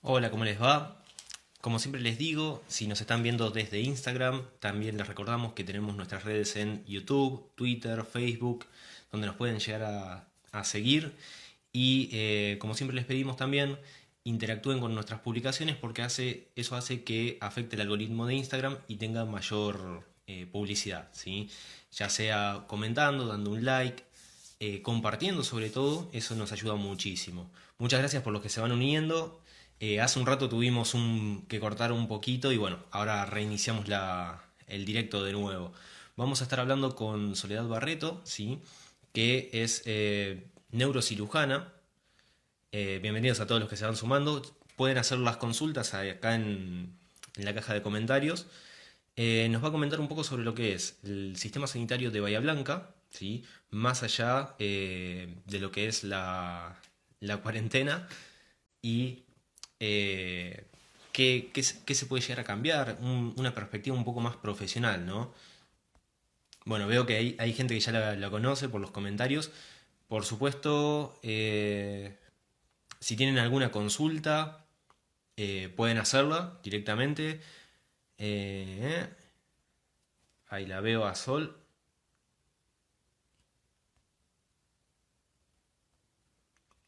Hola, ¿cómo les va? Como siempre les digo, si nos están viendo desde Instagram, también les recordamos que tenemos nuestras redes en YouTube, Twitter, Facebook, donde nos pueden llegar a seguir. Y como siempre les pedimos también, interactúen con nuestras publicaciones porque eso hace que afecte el algoritmo de Instagram y tenga mayor publicidad, ¿sí? Ya sea comentando, dando un like, compartiendo sobre todo, eso nos ayuda muchísimo. Muchas gracias por los que se van uniendo. Hace un rato tuvimos que cortar un poquito y bueno, ahora reiniciamos el directo de nuevo. Vamos a estar hablando con Soledad Barreto, ¿sí? Que es neurocirujana. Bienvenidos a todos los que se van sumando. Pueden hacer las consultas acá en la caja de comentarios. Nos va a comentar un poco sobre lo que es el sistema sanitario de Bahía Blanca, ¿sí? Más allá de lo que es la cuarentena y qué se puede llegar a cambiar, una perspectiva un poco más profesional, ¿no? Bueno, veo que hay gente que ya la conoce por los comentarios. Por supuesto, si tienen alguna consulta, pueden hacerla directamente. Eh, Ahí la veo a Sol.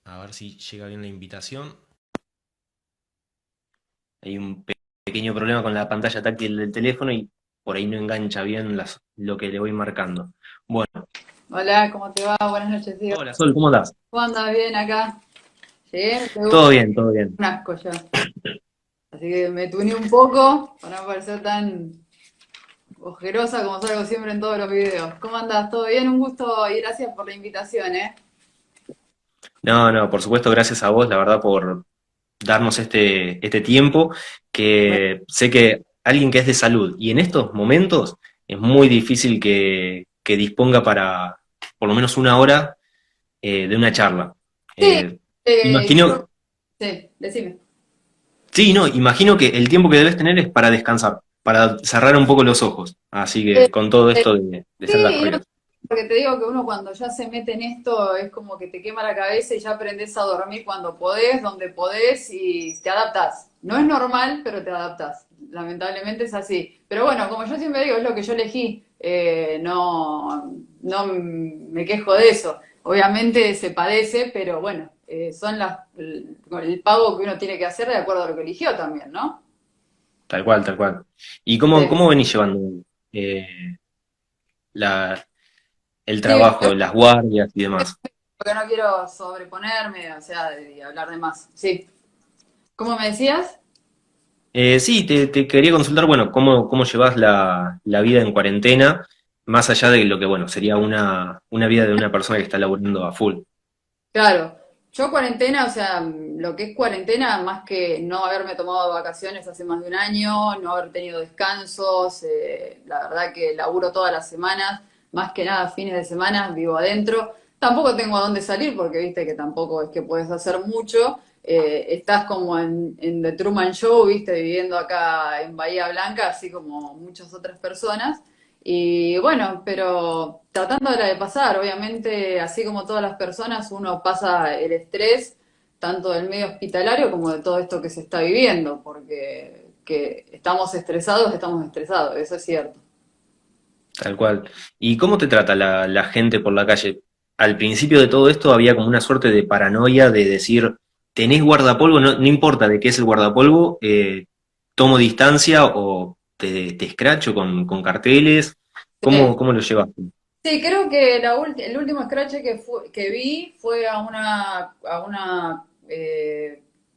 A ver si llega bien la invitación. Hay un pequeño problema con la pantalla táctil del teléfono y por ahí no engancha bien lo que le voy marcando. Bueno, Hola, ¿cómo te va? Buenas noches, Diego. hola Sol, ¿cómo andás? ¿Cómo andas? Bien acá. Llegué, me pegó Todo bien, todo bien. un asco ya. Así que me tuneé un poco para no parecer tan ojerosa como salgo siempre en todos los videos. ¿Cómo andas? ¿Todo bien? Un gusto y gracias por la invitación, ¿eh? No, no, por supuesto, gracias a vos, la verdad, por darnos este tiempo, que sé que alguien que es de salud y en estos momentos es muy difícil que disponga para por lo menos una hora de una charla. Sí, Eh, quiero... Imagino, Sí, decime. sí, no, imagino que el tiempo que debes tener es para descansar, para cerrar un poco los ojos. Así que con todo esto de ser las Sí, no, corridas. porque te digo que uno cuando ya se mete en esto es como que te quema la cabeza y ya aprendes a dormir cuando podés, donde podés y te adaptás. No es normal, pero te adaptás. Lamentablemente es así. Pero bueno, como yo siempre digo, es lo que yo elegí. No me quejo de eso. Obviamente se padece, pero bueno, son el pago que uno tiene que hacer de acuerdo a lo que eligió también, ¿no? Tal cual, tal cual. ¿Y Sí, cómo venís llevando eh, la, el sí, trabajo, las guardias y demás? porque no quiero sobreponerme, o sea, de hablar de más. Sí. ¿Cómo me decías? Sí, te quería consultar, bueno, cómo llevas la vida en cuarentena, más allá de lo que, bueno, sería una vida de una persona que está laburando a full. Claro, yo cuarentena, o sea, lo que es cuarentena, más que no haberme tomado vacaciones hace más de un año, no haber tenido descansos, la verdad que laburo todas las semanas, más que nada fines de semana, vivo adentro. Tampoco tengo a dónde salir porque viste que tampoco es que puedes hacer mucho. Estás como en The Truman Show, viste, viviendo acá en Bahía Blanca, así como muchas otras personas. Y bueno, pero tratando de pasar, obviamente, así como todas las personas, uno pasa el estrés, tanto del medio hospitalario como de todo esto que se está viviendo, porque que estamos estresados, eso es cierto. Tal cual. ¿Y cómo te trata la gente por la calle? Al principio de todo esto había como una suerte de paranoia de decir, tenés guardapolvo, no, no importa de qué es el guardapolvo, tomo distancia o te escracho con carteles. Sí, ¿Cómo lo llevas? sí, creo que el último scratch que vi fue a una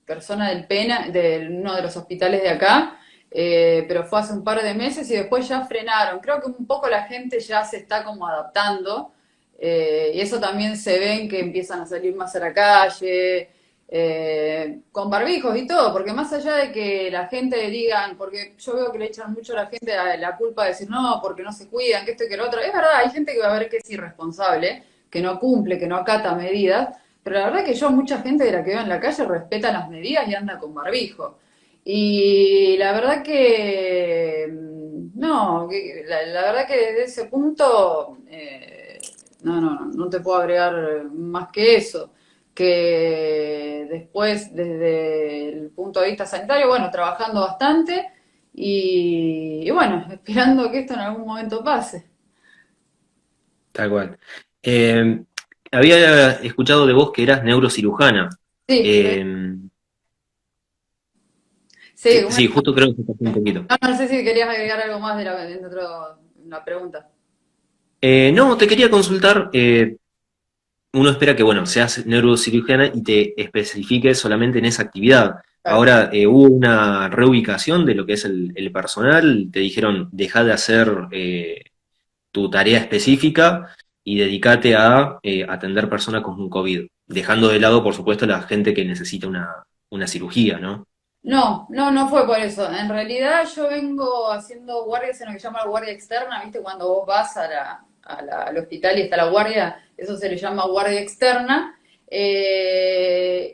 persona del PENA, de uno de los hospitales de acá, pero fue hace un par de meses y después ya frenaron. Creo que un poco la gente ya se está como adaptando, y eso también se ven que empiezan a salir más a la calle, con barbijos y todo, porque más allá de que la gente digan, porque yo veo que le echan mucho a la gente la culpa de decir no, porque no se cuidan, que esto y que lo otro, es verdad, hay gente que va a ver que es irresponsable, que no cumple, que no acata medidas, pero la verdad que yo, mucha gente de la que veo en la calle respeta las medidas y anda con barbijo. Y la verdad que, no, la verdad que desde ese punto, no te puedo agregar más que eso. que después, desde el punto de vista sanitario, bueno, trabajando bastante y bueno, esperando que esto en algún momento pase. Tal cual. Eh, Había escuchado de vos que eras neurocirujana. Sí, Eh, sí, sí, justo creo que se pasó un poquito. no sé si querías agregar algo más de la pregunta. No, te quería consultar. Uno espera que, bueno, seas neurocirujana y te especifiques solamente en esa actividad. Claro. Ahora, hubo una reubicación de lo que es el personal. Te dijeron, deja de hacer tu tarea específica y dedícate a atender personas con un COVID, dejando de lado, por supuesto, la gente que necesita una cirugía, ¿no? No, no, no fue por eso. En realidad yo vengo haciendo guardias en lo que se llama guardia externa, ¿viste? Cuando vos vas al hospital y está la guardia, eso se le llama guardia externa.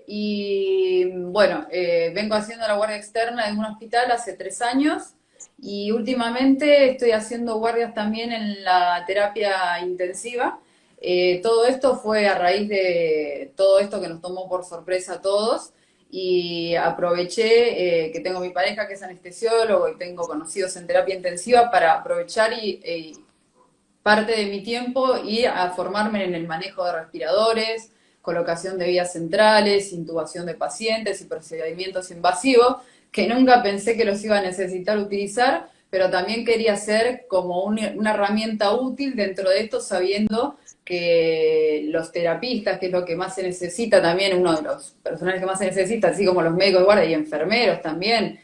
Y bueno, vengo haciendo la guardia externa en un hospital hace 3 años y últimamente estoy haciendo guardias también en la terapia intensiva. Todo esto fue a raíz de todo esto que nos tomó por sorpresa a todos y aproveché que tengo mi pareja que es anestesiólogo y tengo conocidos en terapia intensiva para aprovechar y parte de mi tiempo ir a formarme en el manejo de respiradores, colocación de vías centrales, intubación de pacientes y procedimientos invasivos, que nunca pensé que los iba a necesitar utilizar, pero también quería ser como una herramienta útil dentro de esto, sabiendo que los terapistas, que es lo que más se necesita también, uno de los personajes que más se necesita, así como los médicos de guardia y enfermeros también,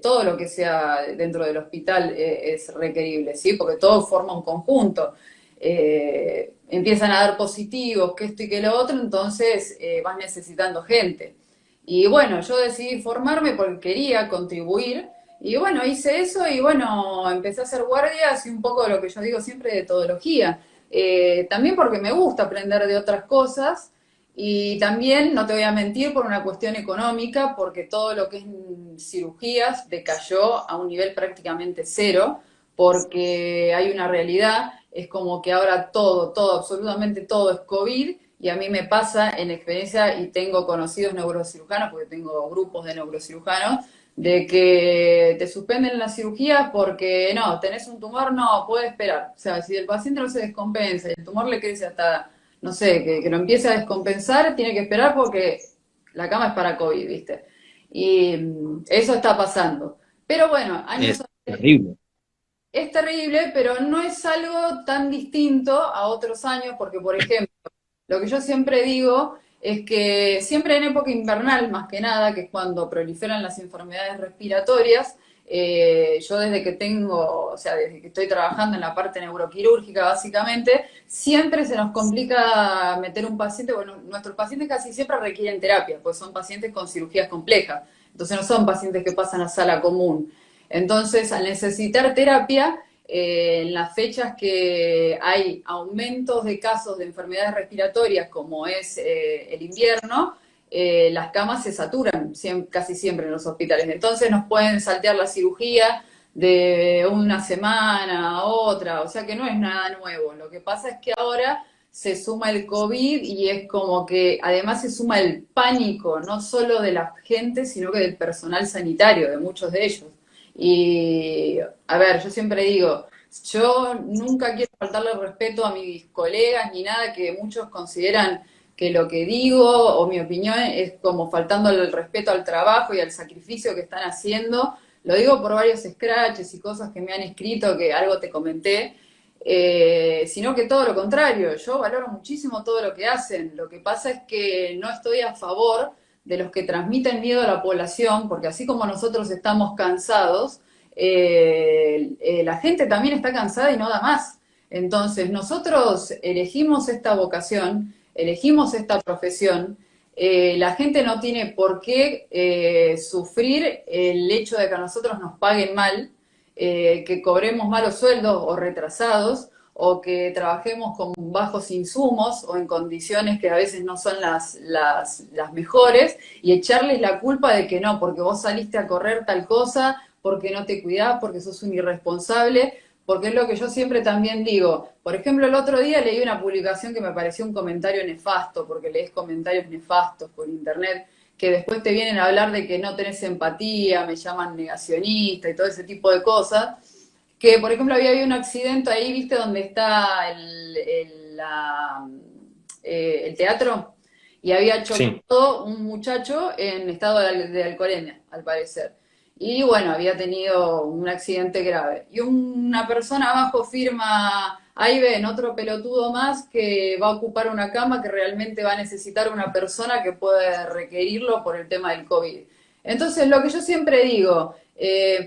todo lo que sea dentro del hospital es requerible, ¿sí? Porque todo forma un conjunto. Empiezan a dar positivos, que esto y que lo otro, entonces vas necesitando gente. Y bueno, yo decidí formarme porque quería contribuir. Y bueno, hice eso y bueno, empecé a hacer guardias y un poco de lo que yo digo siempre de todología. También porque me gusta aprender de otras cosas y también, no te voy a mentir, por una cuestión económica, porque todo lo que es cirugías decayó a un nivel prácticamente cero, porque hay una realidad, es como que ahora todo, absolutamente todo es COVID, y a mí me pasa en experiencia, y tengo conocidos neurocirujanos, porque tengo grupos de neurocirujanos, de que te suspenden la cirugía porque no, tenés un tumor, no, puede esperar. O sea, si el paciente no se descompensa y el tumor le crece hasta no sé, que lo empiece a descompensar, tiene que esperar porque la cama es para COVID, ¿viste? Y eso está pasando. Pero bueno, años Es terrible. es terrible, pero no es algo tan distinto a otros años, porque por ejemplo, lo que yo siempre digo es que siempre en época invernal, más que nada, que es cuando proliferan las enfermedades respiratorias, yo desde que tengo, o sea, desde que estoy trabajando en la parte neuroquirúrgica, básicamente, siempre se nos complica meter un paciente, bueno, nuestros pacientes casi siempre requieren terapia, pues son pacientes con cirugías complejas, entonces no son pacientes que pasan a sala común. Entonces, al necesitar terapia, en las fechas que hay aumentos de casos de enfermedades respiratorias, como es el invierno, las camas se saturan casi siempre en los hospitales. Entonces nos pueden saltear la cirugía de una semana a otra, o sea que no es nada nuevo. Lo que pasa es que ahora se suma el COVID y es como que además se suma el pánico, no solo de la gente, sino que del personal sanitario, de muchos de ellos. Y, a ver, yo siempre digo, yo nunca quiero faltarle el respeto a mis colegas ni nada que muchos consideran que lo que digo o mi opinión es como faltando el respeto al trabajo y al sacrificio que están haciendo. Lo digo por varios scratches y cosas que me han escrito, que algo te comenté, sino que todo lo contrario, yo valoro muchísimo todo lo que hacen. Lo que pasa es que no estoy a favor de los que transmiten miedo a la población, porque así como nosotros estamos cansados, la gente también está cansada y no da más. Entonces, nosotros elegimos esta vocación, elegimos esta profesión, la gente no tiene por qué sufrir el hecho de que a nosotros nos paguen mal, que cobremos malos sueldos o retrasados, o que trabajemos con bajos insumos o en condiciones que a veces no son las mejores, y echarles la culpa de que no, porque vos saliste a correr tal cosa, porque no te cuidás, porque sos un irresponsable, porque es lo que yo siempre también digo. Por ejemplo, el otro día leí una publicación que me pareció un comentario nefasto, porque lees comentarios nefastos por internet, que después te vienen a hablar de que no tenés empatía, me llaman negacionista y todo ese tipo de cosas. Que, por ejemplo, había habido un accidente ahí, ¿viste? Donde está el teatro, y había Sí. chocado un muchacho en estado de alcoholemia, al parecer. Y bueno, había tenido un accidente grave. Y una persona abajo firma, ahí ven, otro pelotudo más que va a ocupar una cama que realmente va a necesitar una persona que puede requerirlo por el tema del COVID. Entonces, lo que yo siempre digo,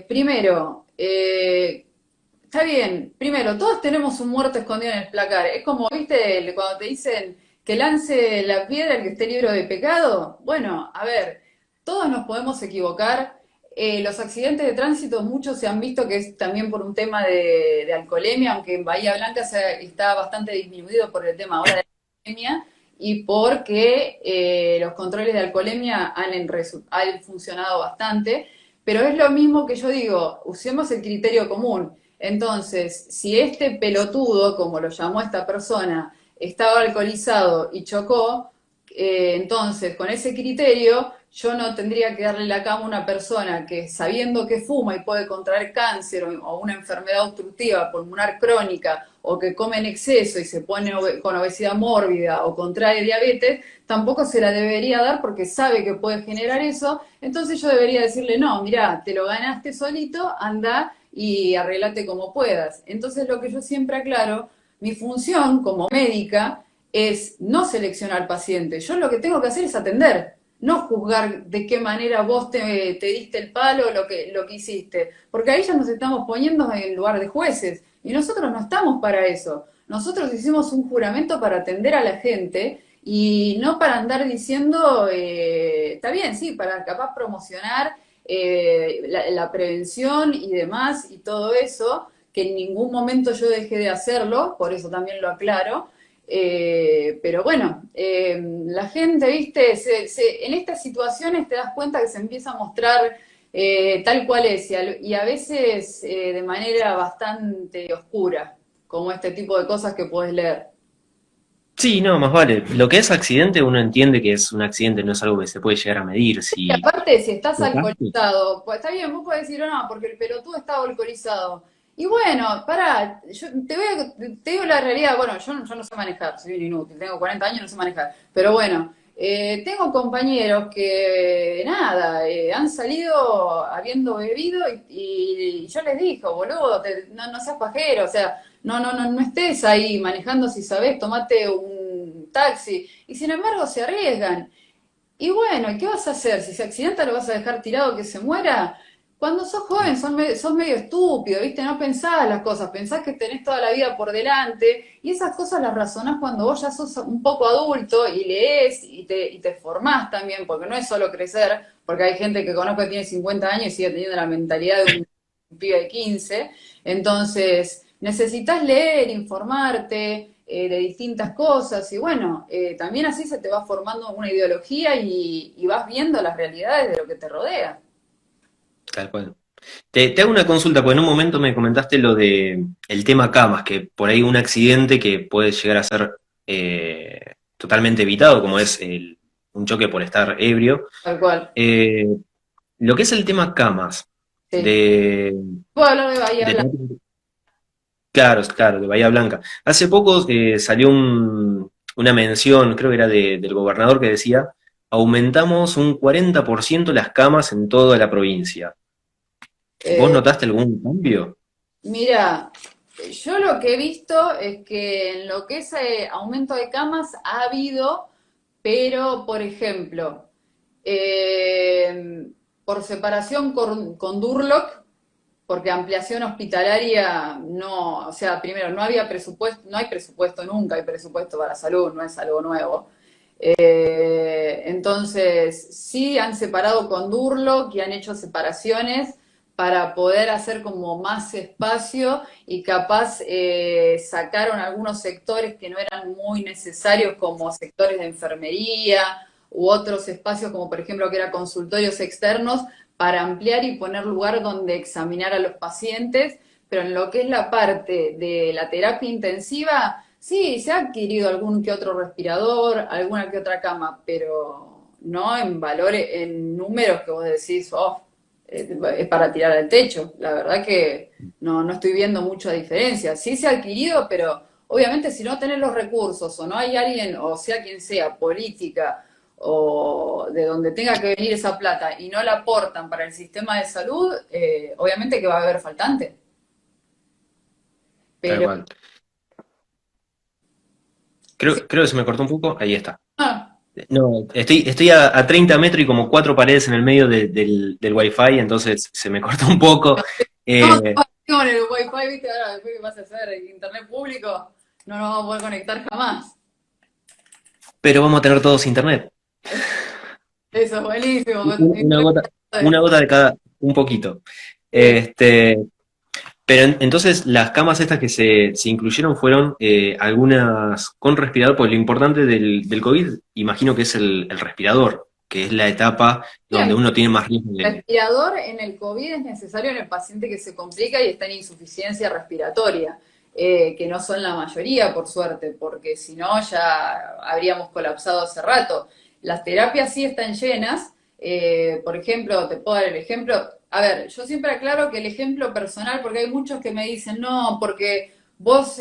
primero, está bien, primero, todos tenemos un muerto escondido en el placar. Es como, viste, cuando te dicen que lance la piedra el que esté libre de pecado. Bueno, a ver, todos nos podemos equivocar. Los accidentes de tránsito, muchos se han visto que es también por un tema de alcoholemia, aunque en Bahía Blanca está bastante disminuido por el tema ahora de la alcoholemia y porque los controles de alcoholemia han funcionado bastante. Pero es lo mismo que yo digo, usemos el criterio común. Entonces, si este pelotudo, como lo llamó esta persona, estaba alcoholizado y chocó, entonces con ese criterio yo no tendría que darle la cama a una persona que sabiendo que fuma y puede contraer cáncer o una enfermedad obstructiva pulmonar crónica o que come en exceso y se pone con obesidad mórbida o contrae diabetes, tampoco se la debería dar porque sabe que puede generar eso. Entonces yo debería decirle, no, mira, te lo ganaste solito, anda y arreglate como puedas. Entonces lo que yo siempre aclaro, mi función como médica es no seleccionar pacientes. Yo lo que tengo que hacer es atender, no juzgar de qué manera vos te diste el palo lo que hiciste. Porque ahí ya nos estamos poniendo en lugar de jueces. Y nosotros no estamos para eso. Nosotros hicimos un juramento para atender a la gente y no para andar diciendo, está bien, sí, para capaz promocionar la prevención y demás y todo eso, que en ningún momento yo dejé de hacerlo, por eso también lo aclaro. Pero bueno, la gente, viste, en estas situaciones te das cuenta que se empieza a mostrar tal cual es y a veces de manera bastante oscura, como este tipo de cosas que puedes leer. Sí, no, más vale. Lo que es accidente, uno entiende que es un accidente, no es algo que se puede llegar a medir. Y Si aparte, si estás chocaste. alcoholizado, pues está bien, vos podés decir, "Oh, no, porque el pelotudo estaba alcoholizado". Y bueno, pará, yo te digo la realidad, bueno, yo no sé manejar, soy un inútil, tengo 40 años y no sé manejar, pero bueno, tengo compañeros que, nada, han salido habiendo bebido y yo les digo, boludo, no seas pajero, o sea, no estés ahí manejando si sabés, tomate un taxi, y sin embargo se arriesgan. Y bueno, ¿y qué vas a hacer? Si se accidenta, ¿lo vas a dejar tirado que se muera? Cuando sos joven, sos medio estúpido, ¿viste? No pensás las cosas, pensás que tenés toda la vida por delante, y esas cosas las razonás cuando vos ya sos un poco adulto y lees y te formás también, porque no es solo crecer, porque hay gente que conozco que tiene 50 años y sigue teniendo la mentalidad de un pibe de 15. Entonces, necesitas leer, informarte de distintas cosas y bueno, también así se te va formando una ideología y vas viendo las realidades de lo que te rodea. Tal cual. Te hago una consulta, porque en un momento me comentaste lo de el tema camas, que por ahí un accidente que puede llegar a ser totalmente evitado, como es un choque por estar ebrio. Tal cual, Eh, lo que es el tema camas, sí. de, Puedo hablar de Bahía Blanca. de claro, claro, de Bahía Blanca. Hace poco salió una mención, creo que era del gobernador, que decía, aumentamos un 40% las camas en toda la provincia. ¿Vos Eh, notaste algún cambio? Mira, yo lo que he visto es que en lo que es aumento de camas ha habido, pero por ejemplo, por separación con Durlock, porque ampliación hospitalaria no, o sea, primero no había presupuesto, no hay presupuesto, nunca hay presupuesto para salud, no es algo nuevo. Entonces, sí han separado con Durlock y han hecho separaciones para poder hacer como más espacio y capaz sacaron algunos sectores que no eran muy necesarios como sectores de enfermería u otros espacios como por ejemplo que eran consultorios externos para ampliar y poner lugar donde examinar a los pacientes, pero en lo que es la parte de la terapia intensiva, sí, se ha adquirido algún que otro respirador, alguna que otra cama, pero no en valores, en números que vos decís, oh, es para tirar al techo. La verdad que no estoy viendo mucha diferencia. Sí se ha adquirido, pero obviamente si no tenés los recursos o no hay alguien, o sea quien sea, política o de donde tenga que venir esa plata y no la aportan para el sistema de salud, obviamente que va a haber faltante. Tal Pero cual. sí, Creo que se me cortó un poco. Ahí está. ah, No, estoy a 30 metros y como cuatro paredes en el medio del Wi-Fi, entonces se me cortó un poco. no, Eh, con el wifi, viste, ahora después que vas a hacer internet público, no nos vamos a poder conectar jamás. pero vamos a tener todos internet. Eso es buenísimo. Una gota, una gota de cada, un poquito. Sí, Este, pero entonces las camas estas que se incluyeron fueron algunas con respirador, pues lo importante del COVID, imagino que es el respirador, que es la etapa donde sí, uno tiene más riesgo de... respirador en el COVID es necesario en el paciente que se complica y está en insuficiencia respiratoria, que no son la mayoría, por suerte, porque si no ya habríamos colapsado hace rato. Las terapias sí están llenas. Por ejemplo, te puedo dar el ejemplo. A ver, yo siempre aclaro que el ejemplo personal, porque hay muchos que me dicen, no, porque vos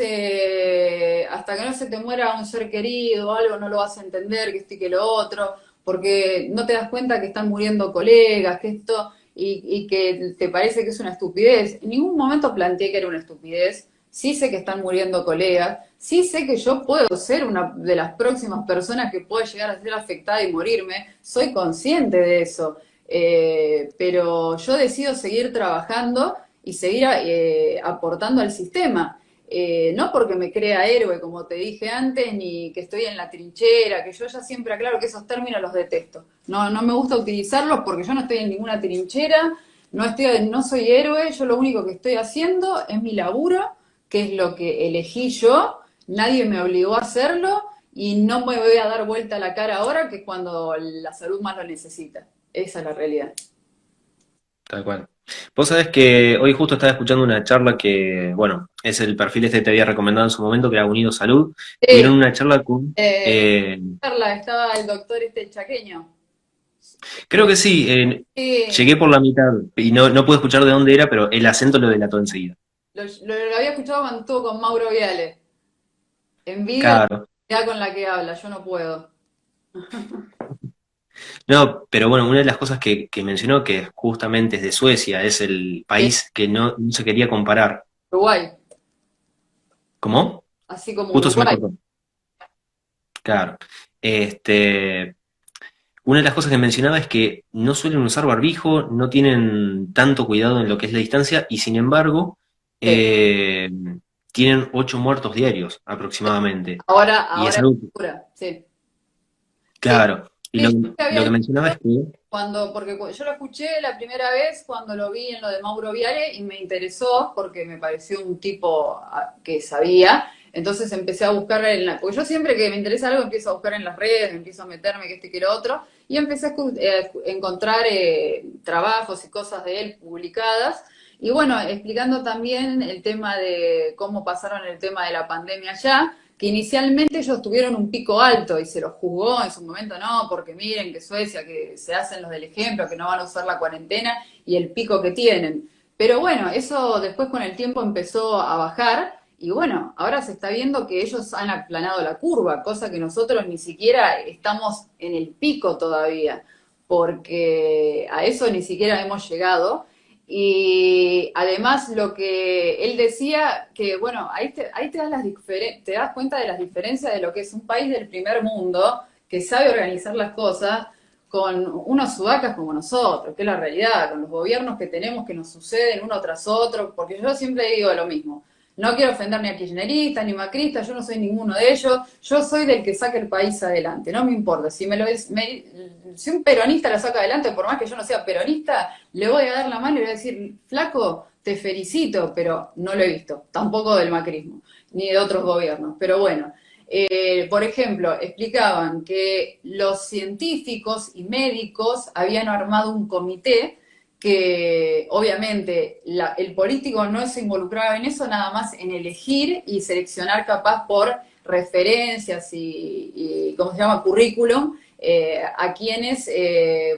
hasta que no se te muera un ser querido o algo no lo vas a entender, que esto y que lo otro porque no te das cuenta que están muriendo colegas, que esto, y que te parece que es una estupidez. En ningún momento planteé que era una estupidez. Sí sé que están muriendo colegas, sí sé que yo puedo ser una de las próximas personas que puede llegar a ser afectada y morirme, soy consciente de eso, pero yo decido seguir trabajando y seguir aportando al sistema. No porque me crea héroe, como te dije antes, ni que estoy en la trinchera, que yo ya siempre aclaro que esos términos los detesto. No me gusta utilizarlos porque yo no estoy en ninguna trinchera, no soy héroe, yo lo único que estoy haciendo es mi laburo, que es lo que elegí yo, nadie me obligó a hacerlo y no me voy a dar vuelta a la cara ahora, que es cuando la salud más lo necesita. Esa es la realidad. Tal cual. Vos sabés que hoy justo estaba escuchando una charla que, bueno, es el perfil este que te había recomendado en su momento, que era Unido Salud. Tuvieron Sí, una charla con, eh, Carla, estaba el doctor este chaqueño. creo que sí, Sí, llegué por la mitad y no pude escuchar de dónde era, pero el acento lo delató enseguida. lo había escuchado cuando estuvo con Mauro Viale. Envidia Claro. la con la que habla, yo no puedo. No, pero bueno, una de las cosas que mencionó, que justamente es de Suecia, es el Sí, país que no se quería comparar. Uruguay, ¿Cómo? así como Justo se me Uruguay. cortó. Claro. Este, una de las cosas que mencionaba es que no suelen usar barbijo, no tienen tanto cuidado en lo que es la distancia y sin embargo Sí. eh, tienen 8 muertos diarios aproximadamente. Y es Ahora es algo, locura, sí. Sí, claro, y sí, yo que lo había que mencionaba leído es que, porque yo lo escuché la primera vez cuando lo vi en lo de Mauro Viale y me interesó porque me pareció un tipo que sabía. Entonces empecé a buscar porque yo siempre que me interesa algo empiezo a buscar en las redes, empiezo a meterme que esto y que lo otro, y empecé a encontrar trabajos y cosas de él publicadas. Y bueno, explicando también el tema de cómo pasaron el tema de la pandemia allá, que inicialmente ellos tuvieron un pico alto y se los juzgó en su momento, no, porque miren que Suecia, que se hacen los del ejemplo, que no van a usar la cuarentena y el pico que tienen. Pero bueno, eso después con el tiempo empezó a bajar y bueno, ahora se está viendo que ellos han aplanado la curva, cosa que nosotros ni siquiera estamos en el pico todavía, porque a eso ni siquiera hemos llegado. Y además lo que él decía, que bueno, ahí te das, te das cuenta de las diferencias de lo que es un país del primer mundo, que sabe organizar las cosas, con unos sudacas como nosotros, que es la realidad, con los gobiernos que tenemos que nos suceden uno tras otro, porque yo siempre digo lo mismo. No quiero ofender ni a kirchnerista ni macrista, yo no soy ninguno de ellos, yo soy del que saque el país adelante, no me importa. Si un peronista lo saca adelante, por más que yo no sea peronista, le voy a dar la mano y le voy a decir, flaco, te felicito, pero no lo he visto, tampoco del macrismo, ni de otros gobiernos. Pero bueno, por ejemplo, explicaban que los científicos y médicos habían armado un comité que obviamente el político no se involucraba en eso, nada más en elegir y seleccionar capaz por referencias y ¿cómo se llama? Currículum, a quienes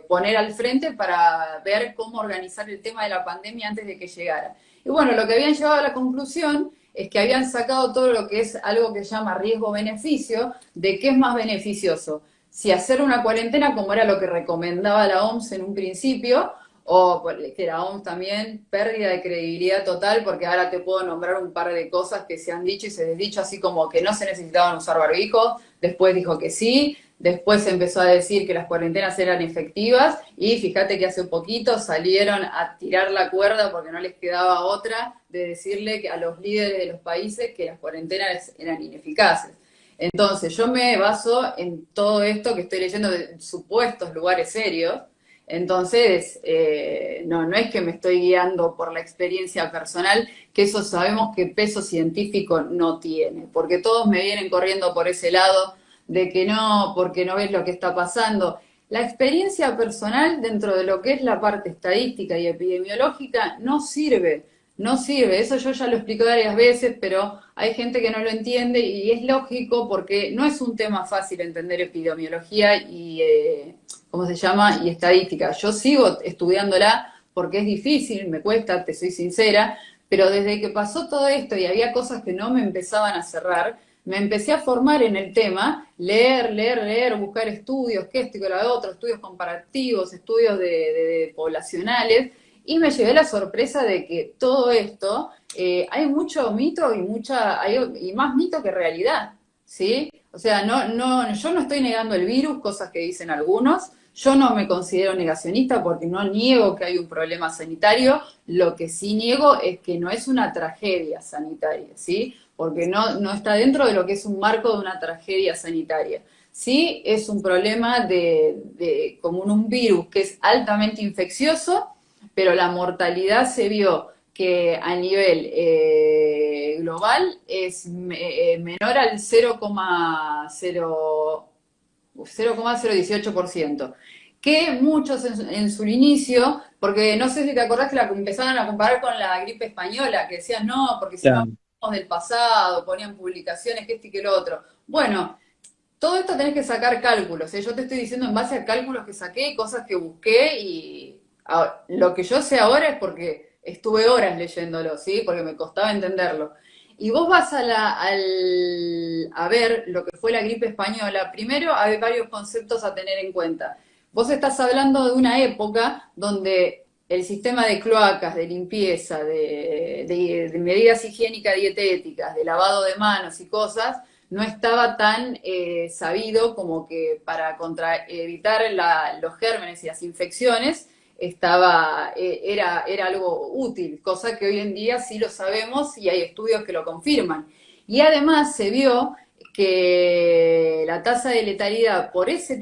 poner al frente para ver cómo organizar el tema de la pandemia antes de que llegara. Y bueno, lo que habían llegado a la conclusión es que habían sacado todo lo que es algo que se llama riesgo-beneficio, de qué es más beneficioso, si hacer una cuarentena como era lo que recomendaba la OMS en un principio, o que la OMS también, pérdida de credibilidad total, porque ahora te puedo nombrar un par de cosas que se han dicho y se desdicho, así como que no se necesitaban usar barbijos, después dijo que sí, después se empezó a decir que las cuarentenas eran efectivas, y fíjate que hace poquito salieron a tirar la cuerda porque no les quedaba otra de decirle que a los líderes de los países que las cuarentenas eran ineficaces. Entonces, yo me baso en todo esto que estoy leyendo de supuestos lugares serios. Entonces, no es que me estoy guiando por la experiencia personal, que eso sabemos que peso científico no tiene, porque todos me vienen corriendo por ese lado de que no, porque no ves lo que está pasando. La experiencia personal dentro de lo que es la parte estadística y epidemiológica no sirve, no sirve. Eso yo ya lo expliqué varias veces, pero hay gente que no lo entiende y es lógico porque no es un tema fácil entender epidemiología y, ¿cómo se llama? Y estadística. Yo sigo estudiándola porque es difícil, me cuesta, te soy sincera, pero desde que pasó todo esto y había cosas que no me empezaban a cerrar, me empecé a formar en el tema, leer, buscar estudios, que esto y que lo otro, estudios comparativos, estudios de poblacionales, y me llevé la sorpresa de que todo esto, hay mucho mito y más mito que realidad, ¿sí? O sea, yo no estoy negando el virus, cosas que dicen algunos, yo no me considero negacionista porque no niego que hay un problema sanitario, lo que sí niego es que no es una tragedia sanitaria, ¿sí? Porque no está dentro de lo que es un marco de una tragedia sanitaria. Sí es un problema como un virus que es altamente infeccioso, pero la mortalidad se vio que a nivel global es menor al 0,018%, que muchos en su inicio, porque no sé si te acordás que la empezaron a comparar con la gripe española, que decían no, porque si no Claro. hablamos del pasado, ponían publicaciones que este y que lo otro. Bueno, todo esto tenés que sacar cálculos, ¿eh? Yo te estoy diciendo en base a cálculos que saqué, cosas que busqué y lo que yo sé ahora es porque estuve horas leyéndolo, ¿sí? Porque me costaba entenderlo. Y vos vas a ver lo que fue la gripe española. Primero hay varios conceptos a tener en cuenta. Vos estás hablando de una época donde el sistema de cloacas, de limpieza, de medidas higiénicas dietéticas, de lavado de manos y cosas, no estaba tan sabido como que para evitar los gérmenes y las infecciones era algo útil, cosa que hoy en día sí lo sabemos y hay estudios que lo confirman. Y además se vio que la tasa de letalidad por esa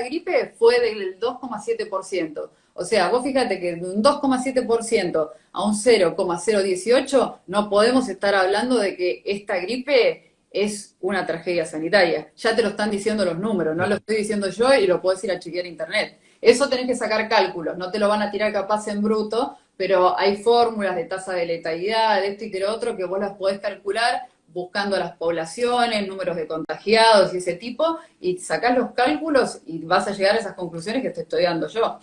gripe fue del 2,7%. O sea, vos fíjate que de un 2,7% a un 0,018 no podemos estar hablando de que esta gripe es una tragedia sanitaria. Ya te lo están diciendo los números, no lo estoy diciendo yo y lo puedes ir a chequear en internet. Eso tenés que sacar cálculos, no te lo van a tirar capaz en bruto, pero hay fórmulas de tasa de letalidad, de esto y de lo otro, que vos las podés calcular buscando las poblaciones, números de contagiados y ese tipo, y sacás los cálculos y vas a llegar a esas conclusiones que te estoy dando yo.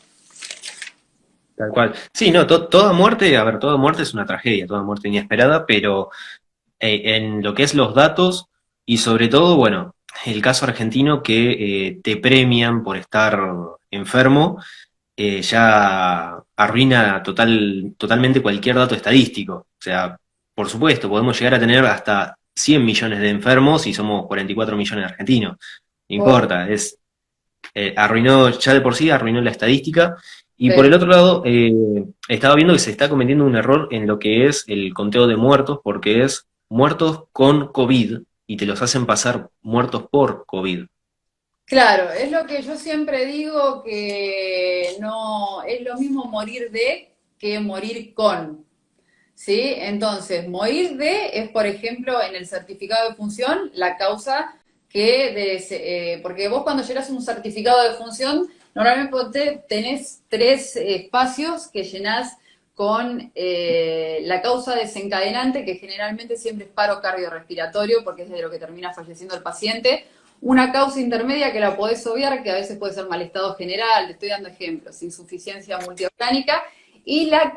Tal cual. Sí, no, toda muerte, a ver, toda muerte es una tragedia, toda muerte inesperada, pero en lo que es los datos y sobre todo, bueno, el caso argentino que te premian por estar enfermo, ya arruina totalmente cualquier dato estadístico. O sea, por supuesto, podemos llegar a tener hasta 100 millones de enfermos y somos 44 millones de argentinos. No importa, arruinó, ya de por sí arruinó la estadística. Y por el otro lado, estaba viendo que se está cometiendo un error en lo que es el conteo de muertos, porque es muertos con COVID y te los hacen pasar muertos por COVID. Claro, es lo que yo siempre digo que no es lo mismo morir de que morir con. ¿Sí? Entonces, morir de es, por ejemplo, en el certificado de función, la causa porque vos cuando llegas a un certificado de función, Normalmente tenés tres espacios que llenás con la causa desencadenante, que generalmente siempre es paro cardiorrespiratorio, porque es de lo que termina falleciendo el paciente. Una causa intermedia que la podés obviar, que a veces puede ser mal estado general, te estoy dando ejemplos, insuficiencia multiorgánica, y la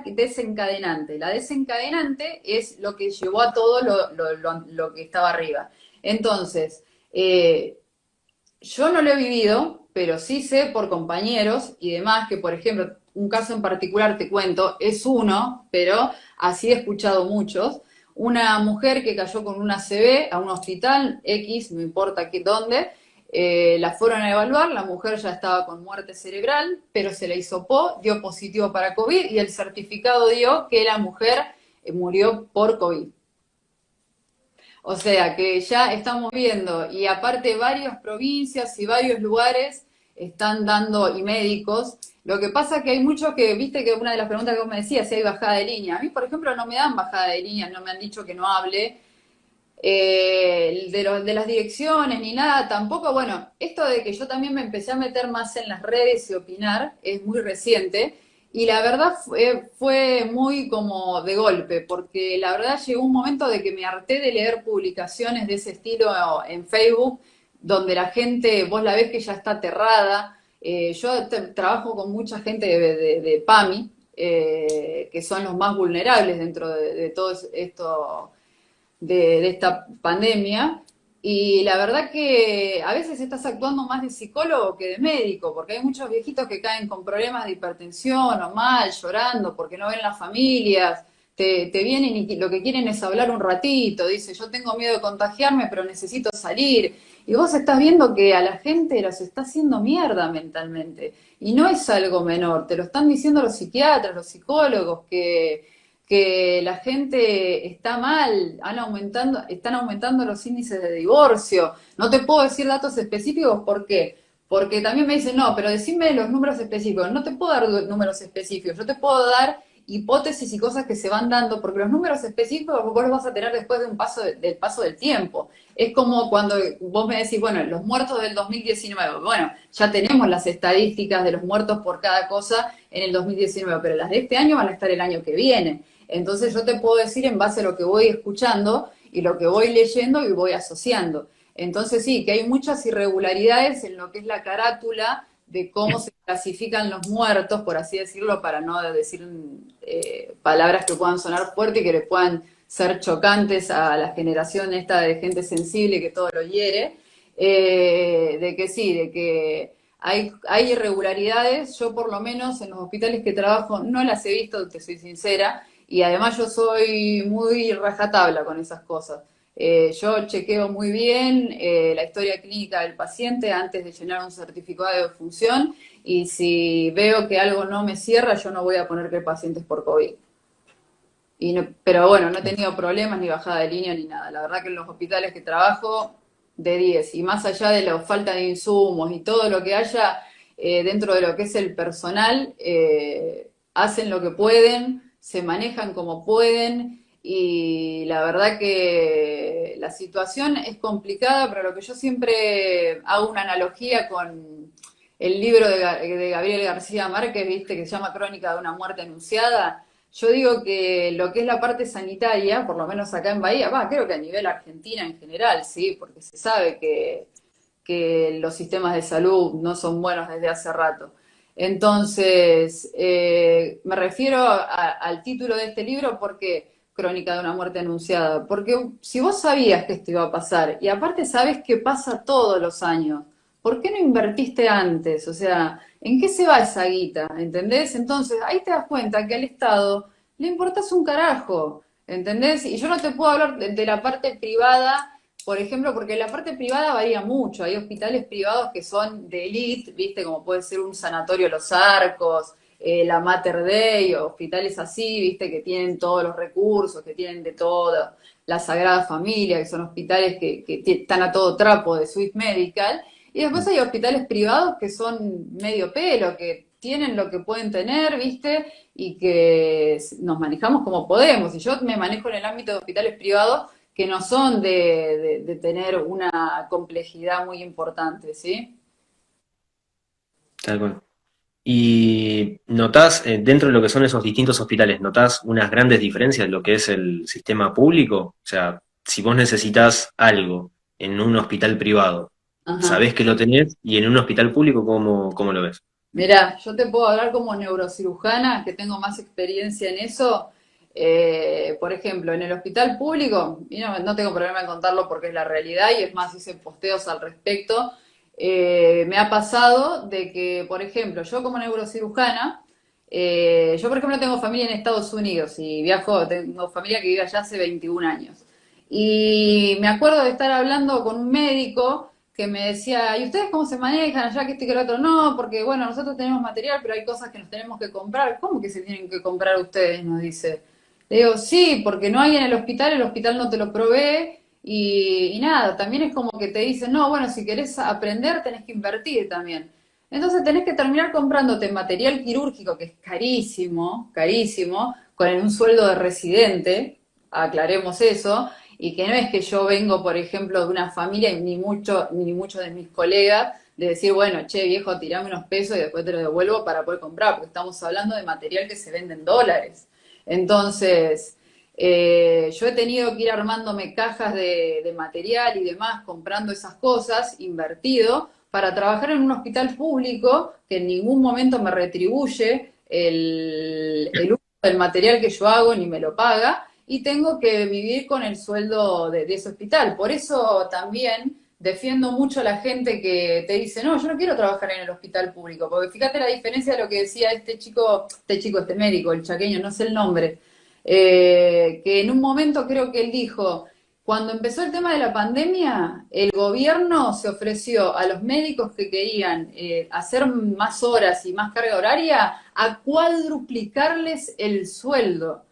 desencadenante. La desencadenante es lo que llevó a todo lo que estaba arriba. Entonces, yo no lo he vivido, pero sí sé por compañeros y demás que, por ejemplo, un caso en particular te cuento, es uno, pero así he escuchado muchos. Una mujer que cayó con una ACV a un hospital X, no importa qué, dónde, la fueron a evaluar, la mujer ya estaba con muerte cerebral, pero se le hisopó, dio positivo para COVID y el certificado dio que la mujer murió por COVID. O sea que ya estamos viendo, y aparte varias provincias y varios lugares están dando, y médicos. Lo que pasa es que hay muchos que, viste que una de las preguntas que vos me decías, si hay bajada de línea. A mí, por ejemplo, no me dan bajada de línea, no me han dicho que no hable de las direcciones ni nada tampoco. Bueno, esto de que yo también me empecé a meter más en las redes y opinar es muy reciente y la verdad fue muy como de golpe, porque la verdad llegó un momento de que me harté de leer publicaciones de ese estilo en Facebook, donde la gente, vos la ves que ya está aterrada. Yo trabajo con mucha gente de PAMI, que son los más vulnerables dentro de todo esto de esta pandemia. Y la verdad que a veces estás actuando más de psicólogo que de médico, porque hay muchos viejitos que caen con problemas de hipertensión o mal, llorando porque no ven las familias. Te vienen y lo que quieren es hablar un ratito. Dice, yo tengo miedo de contagiarme, pero necesito salir. Y vos estás viendo que a la gente los está haciendo mierda mentalmente. Y no es algo menor, te lo están diciendo los psiquiatras, los psicólogos, que la gente está mal, están aumentando los índices de divorcio. No te puedo decir datos específicos, ¿por qué? Porque también me dicen, no, pero decime los números específicos. No te puedo dar números específicos, yo te puedo dar hipótesis y cosas que se van dando, porque los números específicos vos los vas a tener después de un paso del paso del tiempo. Es como cuando vos me decís, bueno, los muertos del 2019, bueno, ya tenemos las estadísticas de los muertos por cada cosa en el 2019, pero las de este año van a estar el año que viene. Entonces yo te puedo decir en base a lo que voy escuchando y lo que voy leyendo y voy asociando. Entonces sí, que hay muchas irregularidades en lo que es la carátula de cómo se clasifican los muertos, por así decirlo, para no decir palabras que puedan sonar fuertes y que le puedan ser chocantes a la generación esta de gente sensible que todo lo hiere, de que sí, de que hay irregularidades. Yo por lo menos en los hospitales que trabajo no las he visto, te soy sincera, y además yo soy muy rajatabla con esas cosas. Yo chequeo muy bien la historia clínica del paciente antes de llenar un certificado de defunción, y si veo que algo no me cierra, yo no voy a poner que el paciente es por COVID. Pero bueno, no he tenido problemas ni bajada de línea ni nada. La verdad que en los hospitales que trabajo, de 10. Y más allá de la falta de insumos y todo lo que haya dentro de lo que es el personal, hacen lo que pueden, se manejan como pueden. Y la verdad que la situación es complicada, pero lo que yo siempre hago una analogía con el libro de Gabriel García Márquez, viste, que se llama Crónica de una muerte anunciada. Yo digo que lo que es la parte sanitaria, por lo menos acá en Bahía, creo que a nivel Argentina en general, sí, porque se sabe que los sistemas de salud no son buenos desde hace rato. Entonces, me refiero al título de este libro porque Crónica de una muerte anunciada, porque si vos sabías que esto iba a pasar y aparte sabes que pasa todos los años, ¿por qué no invertiste antes? O sea, ¿en qué se va esa guita? ¿Entendés? Entonces, ahí te das cuenta que al Estado le importas un carajo, ¿entendés? Y yo no te puedo hablar de la parte privada, por ejemplo, porque la parte privada varía mucho. Hay hospitales privados que son de elite, ¿viste? Como puede ser un sanatorio Los Arcos, la Mater Dei, o hospitales así, ¿viste? Que tienen todos los recursos, que tienen de todo. La Sagrada Familia, que son hospitales que están a todo trapo de Swiss Medical. Y después hay hospitales privados que son medio pelo, que tienen lo que pueden tener, ¿viste? Y que nos manejamos como podemos. Y yo me manejo en el ámbito de hospitales privados que no son de tener una complejidad muy importante, ¿sí? Tal cual. Y notás, dentro de lo que son esos distintos hospitales, ¿notás unas grandes diferencias en lo que es el sistema público? O sea, si vos necesitas algo en un hospital privado, Ajá. sabés que lo tenés, y en un hospital público, ¿cómo lo ves? Mirá, yo te puedo hablar como neurocirujana, que tengo más experiencia en eso. Por ejemplo, en el hospital público, y no tengo problema en contarlo porque es la realidad y es más, hice posteos al respecto. Me ha pasado de que, por ejemplo, yo como neurocirujana, yo por ejemplo tengo familia en Estados Unidos y viajo, tengo familia que vive allá hace 21 años. Y me acuerdo de estar hablando con un médico que me decía, ¿y ustedes cómo se manejan allá que este que el otro? No, porque bueno, nosotros tenemos material, pero hay cosas que nos tenemos que comprar. ¿Cómo que se tienen que comprar ustedes? Nos dice. Le digo, sí, porque no hay en el hospital no te lo provee y nada, también es como que te dicen, no, bueno, si querés aprender tenés que invertir también. Entonces tenés que terminar comprándote material quirúrgico, que es carísimo, carísimo, con un sueldo de residente, aclaremos eso, y que no es que yo vengo, por ejemplo, de una familia, y ni muchos de mis colegas, de decir, bueno, che, viejo, tirame unos pesos y después te lo devuelvo para poder comprar, porque estamos hablando de material que se vende en dólares. Entonces, yo he tenido que ir armándome cajas de material y demás, comprando esas cosas, invertido, para trabajar en un hospital público que en ningún momento me retribuye el uso del material que yo hago ni me lo paga, y tengo que vivir con el sueldo de ese hospital. Por eso también defiendo mucho a la gente que te dice, no, yo no quiero trabajar en el hospital público, porque fíjate la diferencia de lo que decía este médico, el chaqueño, no sé el nombre, que en un momento creo que él dijo, cuando empezó el tema de la pandemia, el gobierno se ofreció a los médicos que querían hacer más horas y más carga horaria a cuadruplicarles el sueldo,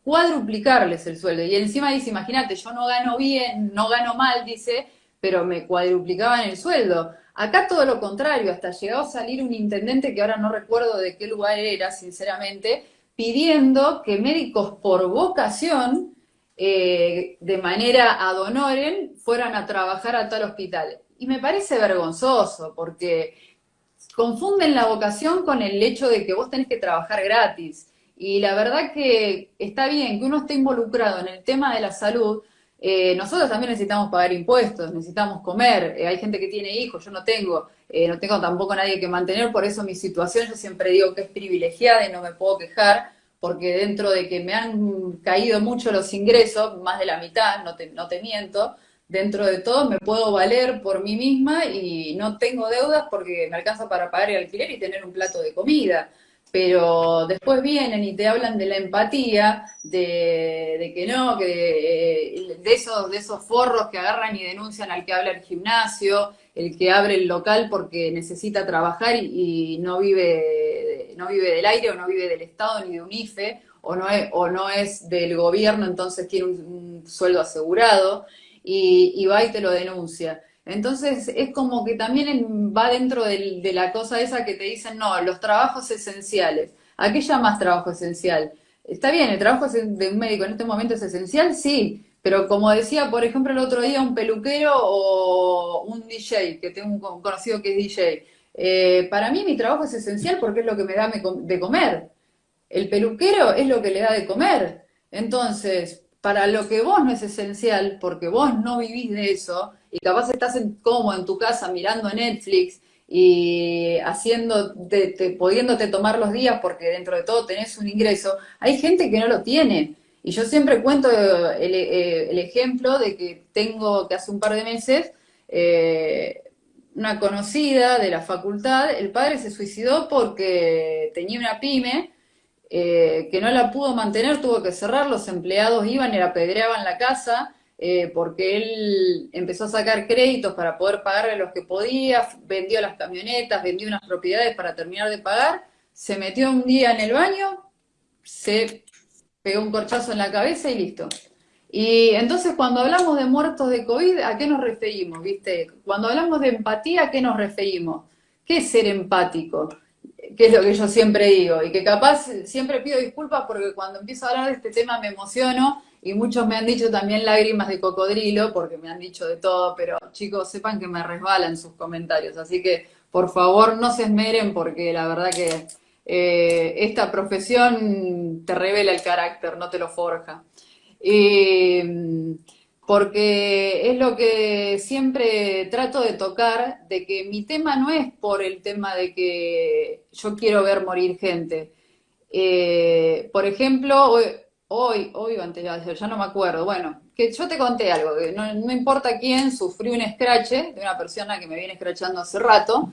cuadruplicarles el sueldo. Y encima dice, imagínate, yo no gano bien, no gano mal, dice, pero me cuadruplicaban el sueldo. Acá todo lo contrario, hasta llegó a salir un intendente que ahora no recuerdo de qué lugar era, sinceramente, pidiendo que médicos por vocación, de manera ad honorem, fueran a trabajar a tal hospital. Y me parece vergonzoso, porque confunden la vocación con el hecho de que vos tenés que trabajar gratis. Y la verdad que está bien que uno esté involucrado en el tema de la salud. Nosotros también necesitamos pagar impuestos, necesitamos comer. Hay gente que tiene hijos, yo no tengo. No tengo tampoco nadie que mantener, por eso mi situación yo siempre digo que es privilegiada y no me puedo quejar, porque dentro de que me han caído mucho los ingresos, más de la mitad, no te miento, dentro de todo me puedo valer por mí misma y no tengo deudas porque me alcanza para pagar el alquiler y tener un plato de comida. Pero después vienen y te hablan de la empatía, de que no, de esos forros que agarran y denuncian al que habla el gimnasio, el que abre el local porque necesita trabajar y no vive del aire o no vive del Estado ni de un IFE o no es del gobierno, entonces tiene un sueldo asegurado y va y te lo denuncia. Entonces es como que también va dentro de la cosa esa que te dicen, no, los trabajos esenciales. ¿A qué llamas trabajo esencial? Está bien, el trabajo de un médico en este momento es esencial, sí, pero como decía, por ejemplo, el otro día un peluquero o un DJ, que tengo un conocido que es DJ, para mí mi trabajo es esencial porque es lo que me da de comer. El peluquero es lo que le da de comer. Entonces, para lo que vos no es esencial, porque vos no vivís de eso, y capaz estás cómodo en tu casa mirando Netflix y pudiéndote tomar los días porque dentro de todo tenés un ingreso, hay gente que no lo tiene. Y yo siempre cuento el ejemplo de que tengo que hace un par de meses una conocida de la facultad, el padre se suicidó porque tenía una pyme que no la pudo mantener, tuvo que cerrar, los empleados iban y le apedreaban la casa, porque él empezó a sacar créditos para poder pagarle los que podía, vendió las camionetas, vendió unas propiedades para terminar de pagar, se metió un día en el baño, se pegó un corchazo en la cabeza y listo. Y entonces cuando hablamos de muertos de COVID, ¿a qué nos referimos? ¿Viste? Cuando hablamos de empatía, ¿a qué nos referimos? ¿Qué es ser empático? Que es lo que yo siempre digo, y que capaz siempre pido disculpas porque cuando empiezo a hablar de este tema me emociono y muchos me han dicho también lágrimas de cocodrilo porque me han dicho de todo, pero chicos, sepan que me resbalan sus comentarios, así que por favor no se esmeren porque la verdad que esta profesión te revela el carácter, no te lo forja. Eh, Porque es lo que siempre trato de tocar, de que mi tema no es por el tema de que yo quiero ver morir gente. Por ejemplo, hoy o antes, ya no me acuerdo, bueno, que yo te conté algo, que no importa quién, sufrí un scratch de una persona que me viene scratchando hace rato,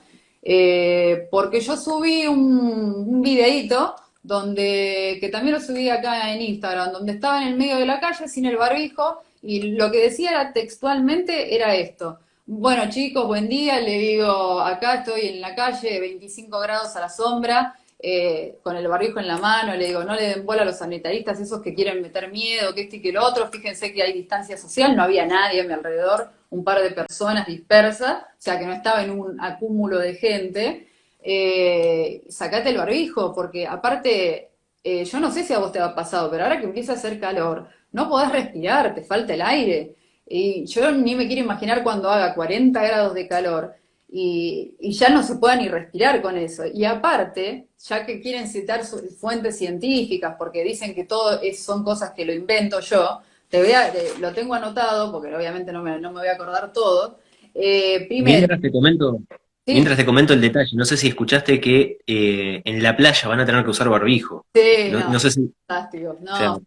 porque yo subí un videíto donde, que también lo subí acá en Instagram, donde estaba en el medio de la calle sin el barbijo y lo que decía era textualmente era esto. Bueno, chicos, buen día. Le digo, acá estoy en la calle, 25 grados a la sombra, con el barbijo en la mano. Le digo, no le den bola a los sanitaristas, esos que quieren meter miedo, que esto y que lo otro. Fíjense que hay distancia social, no había nadie a mi alrededor, un par de personas dispersas, o sea que no estaba en un acúmulo de gente. Sacate el barbijo, porque aparte, yo no sé si a vos te ha pasado, pero ahora que empieza a hacer calor, no podés respirar, te falta el aire. Y yo ni me quiero imaginar cuando haga 40 grados de calor y ya no se pueda ni respirar con eso. Y aparte, ya que quieren citar fuentes científicas, porque dicen que todo son cosas que lo invento yo, lo tengo anotado, porque obviamente no me voy a acordar todo. Primero, Mientras te comento, sí, mientras te comento el detalle, no sé si escuchaste que en la playa van a tener que usar barbijo. sí, No, no, no sé si, o fantástico, sea, no.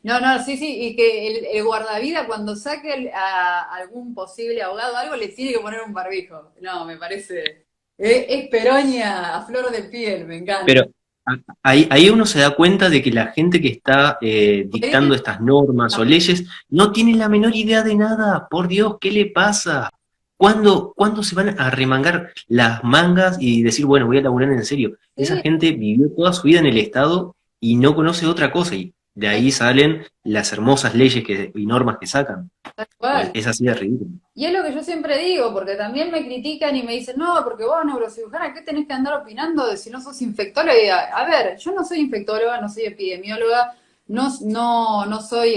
No, no, sí, sí, y que el guardavida cuando saque a algún posible ahogado o algo le tiene que poner un barbijo. No, me parece. Es Peronia a flor de piel, me pero encanta. ahí uno se da cuenta de que la gente que está Sí, dictando estas normas o leyes no tiene la menor idea de nada. Por Dios, ¿qué le pasa? ¿Cuándo se van a remangar las mangas y decir, bueno, voy a laburar en serio? Esa sí, gente vivió toda su vida en el Estado y no conoce otra cosa. Y de ahí salen las hermosas leyes y normas que sacan. tal Pues cual. es así de ridículo. Y es lo que yo siempre digo, porque también me critican y me dicen, no, porque vos, neurocirujana, ¿qué tenés que andar opinando de si no sos infectóloga? Y a ver, yo no soy infectóloga, no soy epidemióloga, no soy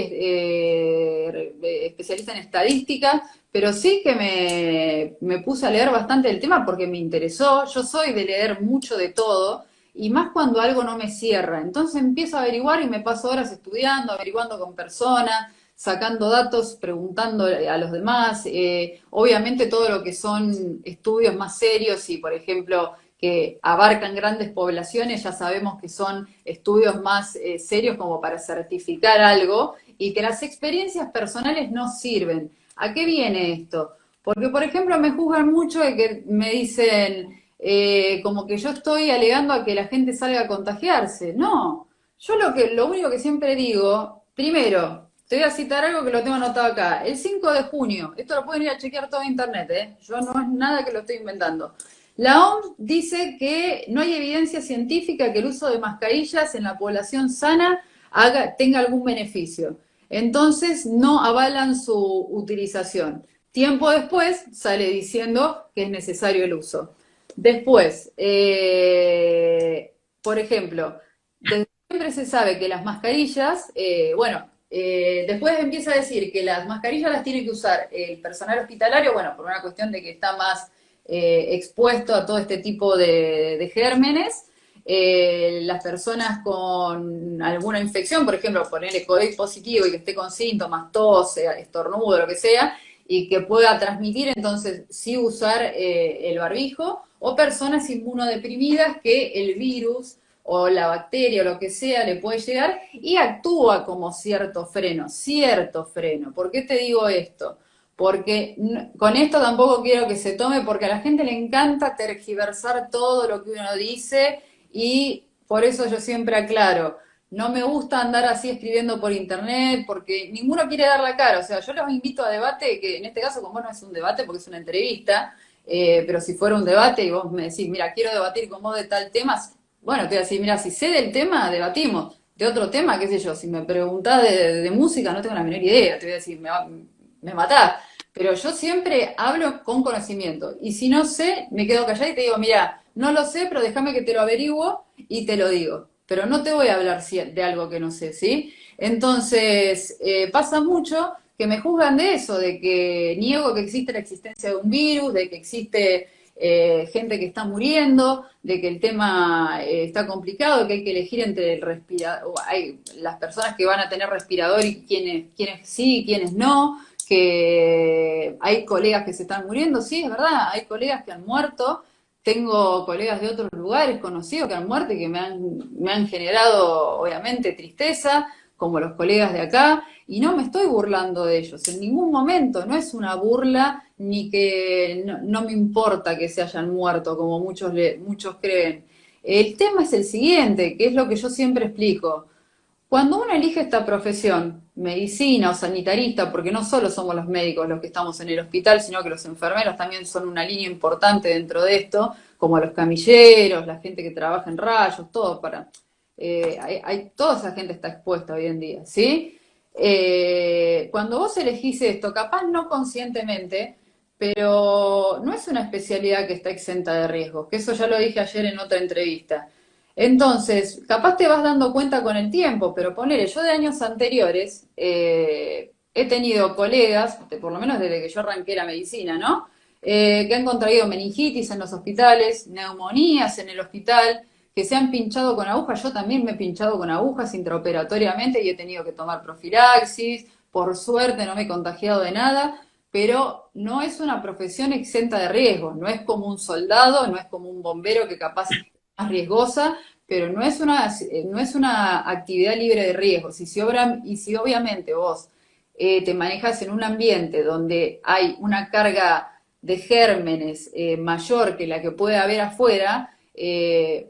especialista en estadística, pero sí que me puse a leer bastante del tema porque me interesó. Yo soy de leer mucho de todo, y más cuando algo no me cierra. Entonces empiezo a averiguar y me paso horas estudiando, averiguando con personas, sacando datos, preguntando a los demás. Obviamente todo lo que son estudios más serios y, por ejemplo, que abarcan grandes poblaciones, ya sabemos que son estudios más serios como para certificar algo y que las experiencias personales no sirven. ¿A qué viene esto? Porque, por ejemplo, me juzgan mucho de que me dicen como que yo estoy alegando a que la gente salga a contagiarse. No, yo lo único que siempre digo, primero, te voy a citar algo que lo tengo anotado acá. El 5 de junio, esto lo pueden ir a chequear todo en internet, ¿eh? Yo no es nada que lo estoy inventando. La OMS dice que no hay evidencia científica que el uso de mascarillas en la población sana tenga algún beneficio. Entonces no avalan su utilización. Tiempo después sale diciendo que es necesario el uso. Después, por ejemplo, desde siempre se sabe que las mascarillas, después empieza a decir que las mascarillas las tiene que usar el personal hospitalario, bueno, por una cuestión de que está más expuesto a todo este tipo de gérmenes. Las personas con alguna infección, por ejemplo, ponerle COVID positivo y que esté con síntomas, tos, estornudo, lo que sea, y que pueda transmitir, entonces sí usar el barbijo, o personas inmunodeprimidas que el virus o la bacteria o lo que sea le puede llegar y actúa como cierto freno, cierto freno. ¿Por qué te digo esto? Porque con esto tampoco quiero que se tome, porque a la gente le encanta tergiversar todo lo que uno dice y por eso yo siempre aclaro, no me gusta andar así escribiendo por internet porque ninguno quiere dar la cara. O sea, yo los invito a debate, que en este caso con vos no es un debate porque es una entrevista, pero si fuera un debate y vos me decís, mira, quiero debatir con vos de tal tema, bueno, te voy a decir, mira, si sé del tema, debatimos. De otro tema, qué sé yo, si me preguntás de música, no tengo la menor idea, te voy a decir, me matás. Pero yo siempre hablo con conocimiento. Y si no sé, me quedo callada y te digo, mira, no lo sé, pero déjame que te lo averiguo y te lo digo. Pero no te voy a hablar de algo que no sé, ¿sí? Entonces, pasa mucho que me juzgan de eso, de que niego que existe la existencia de un virus, de que existe gente que está muriendo, de que el tema está complicado, que hay que elegir entre el respirador, hay las personas que van a tener respirador y quienes sí y quienes no, que hay colegas que se están muriendo, sí, es verdad, hay colegas que han muerto, tengo colegas de otros lugares conocidos que han muerto y que me han generado, obviamente, tristeza, como los colegas de acá, y no me estoy burlando de ellos, en ningún momento, no es una burla ni que no me importa que se hayan muerto, como muchos creen. El tema es el siguiente, que es lo que yo siempre explico. Cuando uno elige esta profesión, medicina o sanitarista, porque no solo somos los médicos los que estamos en el hospital, sino que los enfermeros también son una línea importante dentro de esto, como los camilleros, la gente que trabaja en rayos, todo para... toda esa gente está expuesta hoy en día, ¿sí? Cuando vos elegís esto, capaz no conscientemente, pero no es una especialidad que está exenta de riesgos, que eso ya lo dije ayer en otra entrevista. Entonces, capaz te vas dando cuenta con el tiempo, pero ponele, yo de años anteriores he tenido colegas, por lo menos desde que yo arranqué la medicina, ¿no? Que han contraído meningitis en los hospitales, neumonías en el hospital, que se han pinchado con agujas. Yo también me he pinchado con agujas intraoperatoriamente y he tenido que tomar profilaxis. Por suerte no me he contagiado de nada, pero no es una profesión exenta de riesgos. No es como un soldado, no es como un bombero que capaz más riesgosa, pero no es una actividad libre de riesgos. Y si obviamente vos te manejas en un ambiente donde hay una carga de gérmenes mayor que la que puede haber afuera,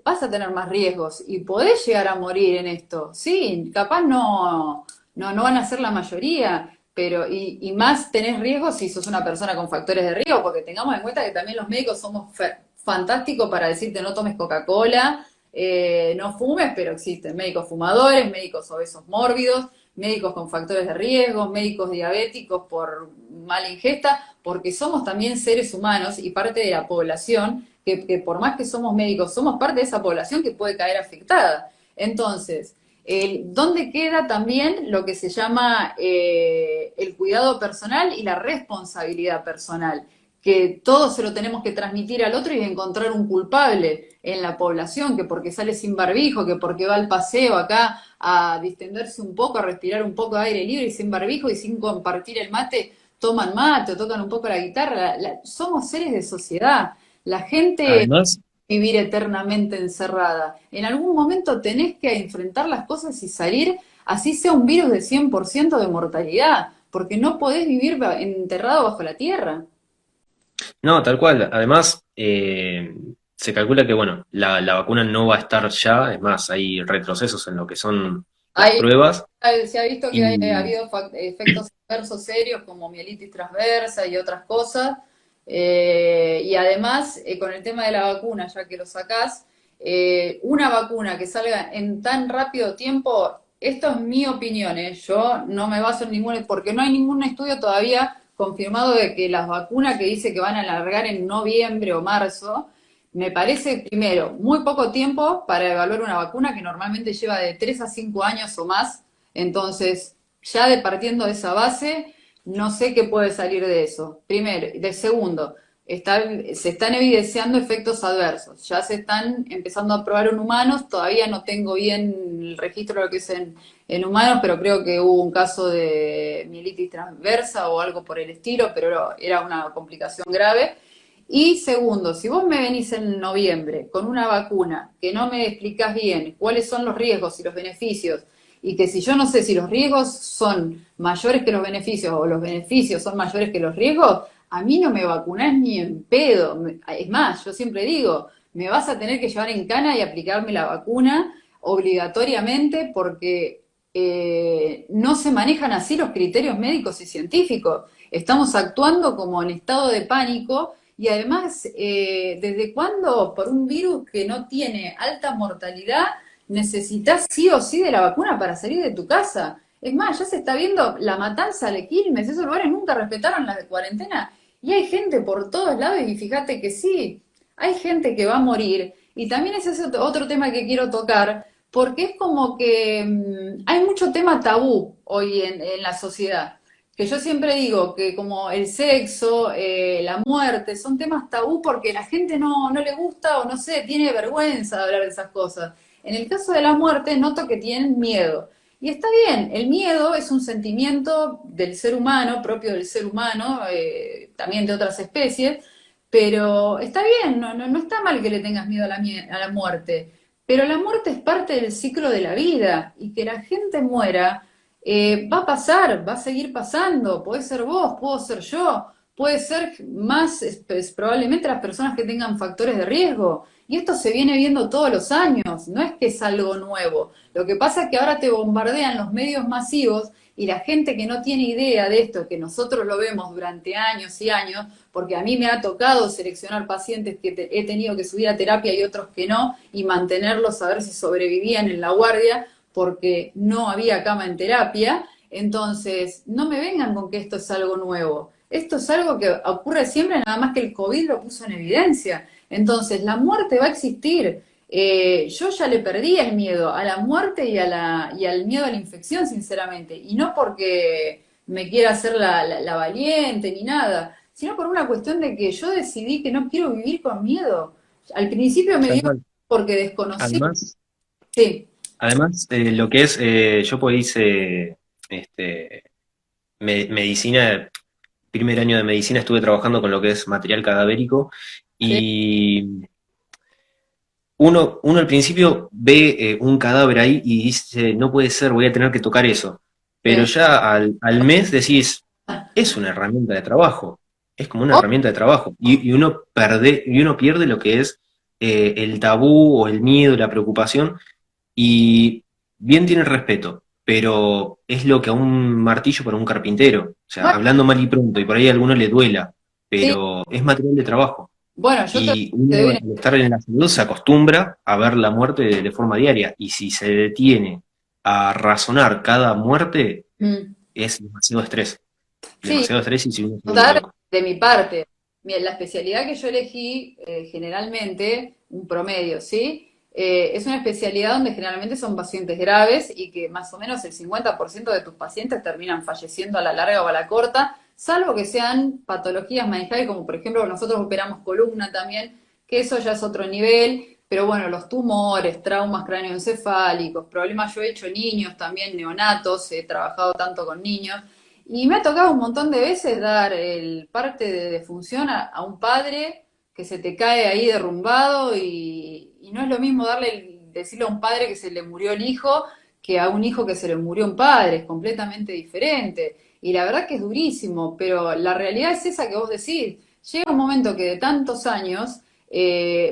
vas a tener más riesgos y podés llegar a morir en esto. Sí, capaz no van a ser la mayoría, pero y más tenés riesgos si sos una persona con factores de riesgo, porque tengamos en cuenta que también los médicos somos fantásticos para decirte no tomes Coca-Cola, no fumes, pero existen médicos fumadores, médicos obesos mórbidos, médicos con factores de riesgo, médicos diabéticos por mala ingesta, porque somos también seres humanos y parte de la población, que por más que somos médicos, somos parte de esa población que puede caer afectada. Entonces, ¿dónde queda también lo que se llama el cuidado personal y la responsabilidad personal? Que todo se lo tenemos que transmitir al otro y encontrar un culpable en la población, que porque sale sin barbijo, que porque va al paseo acá a distenderse un poco, a respirar un poco de aire libre y sin barbijo y sin compartir el mate, toman mate o tocan un poco la guitarra. Somos seres de sociedad. La gente Además, vivir eternamente encerrada. En algún momento tenés que enfrentar las cosas y salir, así sea un virus de 100% de mortalidad, porque no podés vivir enterrado bajo la tierra. no, tal cual. Además, se calcula que, bueno, la vacuna no va a estar ya, es más, hay retrocesos en lo que son las Hay, pruebas. se ha visto que ha Y habido efectos adversos serios como mielitis transversa y otras cosas. Y además, con el tema de la vacuna, ya que lo sacás, una vacuna que salga en tan rápido tiempo, esto es mi opinión, yo no me baso en ningún, porque no hay ningún estudio todavía confirmado de que las vacunas que dice que van a alargar en noviembre o marzo, me parece, primero, muy poco tiempo para evaluar una vacuna que normalmente lleva de 3 a 5 años o más. Entonces, ya partiendo de esa base, no sé qué puede salir de eso. Primero, de segundo, se están evidenciando efectos adversos. Ya se están empezando a probar en humanos. Todavía no tengo bien el registro de lo que es en humanos, pero creo que hubo un caso de mielitis transversa o algo por el estilo, pero era una complicación grave. Y segundo, si vos me venís en noviembre con una vacuna que no me explicás bien cuáles son los riesgos y los beneficios, y que si yo no sé si los riesgos son mayores que los beneficios o los beneficios son mayores que los riesgos, a mí no me vacunás ni en pedo. Es más, yo siempre digo, me vas a tener que llevar en cana y aplicarme la vacuna obligatoriamente porque no se manejan así los criterios médicos y científicos. Estamos actuando como en estado de pánico y además, ¿desde cuándo por un virus que no tiene alta mortalidad necesitas sí o sí de la vacuna para salir de tu casa? Es más, ya se está viendo la matanza de Quilmes, esos lugares nunca respetaron la cuarentena y hay gente por todos lados y fíjate que sí, hay gente que va a morir. Y también ese es otro tema que quiero tocar, porque es como que hay mucho tema tabú hoy en la sociedad. que yo siempre digo que como el sexo, la muerte, son temas tabú porque la gente no le gusta o no sé, tiene vergüenza de hablar de esas cosas. En el caso de la muerte noto que tienen miedo. Y está bien, el miedo es un sentimiento del ser humano, propio del ser humano, también de otras especies, pero está bien, no está mal que le tengas miedo a a la muerte. Pero la muerte es parte del ciclo de la vida y que la gente muera va a pasar, va a seguir pasando. Puede ser vos, puedo ser yo, puede ser más probablemente las personas que tengan factores de riesgo. Y esto se viene viendo todos los años, no es que es algo nuevo. Lo que pasa es que ahora te bombardean los medios masivos y la gente que no tiene idea de esto, que nosotros lo vemos durante años y años, porque a mí me ha tocado seleccionar pacientes que he tenido que subir a terapia y otros que no, y mantenerlos a ver si sobrevivían en la guardia, porque no había cama en terapia. Entonces, no me vengan con que esto es algo nuevo. Esto es algo que ocurre siempre, nada más que el COVID lo puso en evidencia. Entonces, la muerte va a existir. Yo ya le perdí el miedo a la muerte y al miedo a la infección, sinceramente. Y no porque me quiera hacer la valiente ni nada, sino por una cuestión de que yo decidí que no quiero vivir con miedo. Al principio me Tal dio cual. porque desconocí. Además, Sí, lo que es, yo pues hice este, medicina, primer año de medicina estuve trabajando con lo que es material cadavérico sí, y uno al principio ve un cadáver ahí y dice, no puede ser, voy a tener que tocar eso. Pero sí. ya al mes decís, es una herramienta de trabajo, es como una Oh, herramienta de trabajo. Y uno pierde lo que es el tabú o el miedo, la preocupación, y bien tiene respeto, pero es lo que a un martillo para un carpintero. O sea, bueno, hablando mal y pronto, y por ahí a alguno le duela, sí. pero es material de trabajo. Bueno, Y te uno doy al estar en la salud se acostumbra a ver la muerte de forma diaria. Y si se detiene a razonar cada muerte, Mm. es demasiado estrés. Sí, Demasiado estrés y si uno se vuelve contar loco. de mi parte. Mira, la especialidad que yo elegí, generalmente, un promedio, ¿sí? Es una especialidad donde generalmente son pacientes graves y que más o menos el 50% de tus pacientes terminan falleciendo a la larga o a la corta, salvo que sean patologías manejables, como por ejemplo nosotros operamos columna también, que eso ya es otro nivel, pero bueno, los tumores, traumas cráneoencefálicos, problemas, yo he hecho niños también, neonatos, he trabajado tanto con niños. Y me ha tocado un montón de veces dar el parte de defunción a un padre que se te cae ahí derrumbado y no es lo mismo decirle a un padre que se le murió el hijo que a un hijo que se le murió un padre, es completamente diferente. Y la verdad que es durísimo, pero la realidad es esa que vos decís. Llega un momento que de tantos años,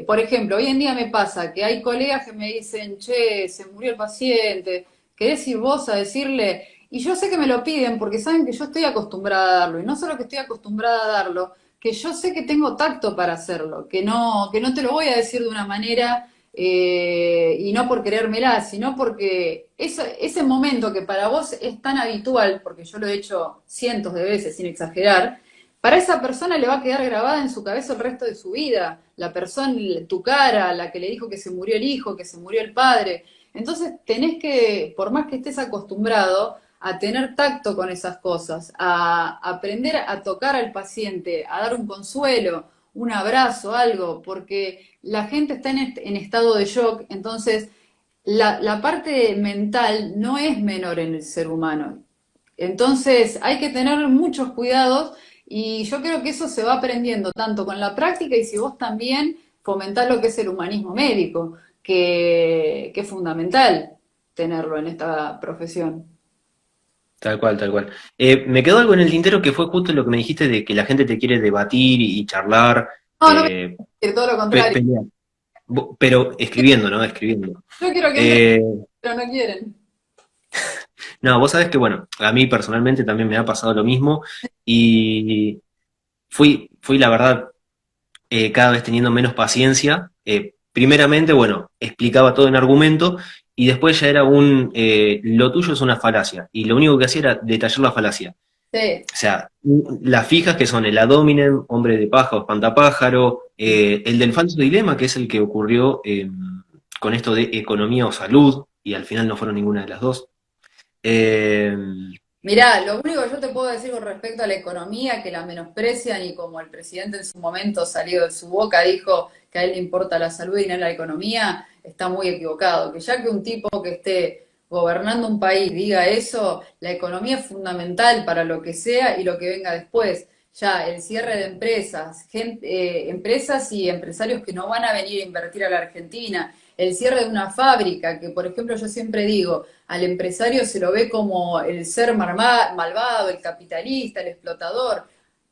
por ejemplo, hoy en día me pasa que hay colegas que me dicen, che, se murió el paciente, ¿querés ir vos a decirle? Y yo sé que me lo piden porque saben que yo estoy acostumbrada a darlo. Y no solo que estoy acostumbrada a darlo, que yo sé que tengo tacto para hacerlo, que no te lo voy a decir de una manera y no por querérmela, sino porque ese momento que para vos es tan habitual, porque yo lo he hecho cientos de veces sin exagerar, para esa persona le va a quedar grabada en su cabeza el resto de su vida. La persona, tu cara, la que le dijo que se murió el hijo, que se murió el padre. Entonces tenés que, por más que estés acostumbrado, a tener tacto con esas cosas, a aprender a tocar al paciente, a dar un consuelo, un abrazo, algo, porque la gente está en estado de shock, entonces la parte mental no es menor en el ser humano. Entonces hay que tener muchos cuidados y yo creo que eso se va aprendiendo tanto con la práctica y si vos también fomentás lo que es el humanismo médico, que es fundamental tenerlo en esta profesión. Tal cual, tal cual. Me quedó algo en el tintero que fue justo lo que me dijiste de que la gente te quiere debatir y charlar, No, no me eh, quiere, todo lo contrario. pelear. Pero escribiendo, ¿no? Escribiendo. Yo quiero que entre, Eh, pero no quieren. no, vos sabés que, bueno, a mí personalmente también me ha pasado lo mismo y fui la verdad, cada vez teniendo menos paciencia. Primeramente, bueno, explicaba todo en argumento y después ya era lo tuyo es una falacia. Y lo único que hacía era detallar la falacia. Sí, O sea, las fijas que son el ad hominem, hombre de paja o espantapájaro, el del falso dilema, que es el que ocurrió con esto de economía o salud, y al final no fueron ninguna de las dos. Eh, Mirá, lo único que yo te puedo decir con respecto a la economía, que la menosprecian y como el presidente en su momento salió de su boca, dijo que a él le importa la salud y no la economía, está muy equivocado. Que ya que un tipo que esté gobernando un país diga eso, la economía es fundamental para lo que sea y lo que venga después. Ya el cierre de empresas, empresas y empresarios que no van a venir a invertir a la Argentina, el cierre de una fábrica, que por ejemplo yo siempre digo, al empresario se lo ve como el ser malvado, el capitalista, el explotador.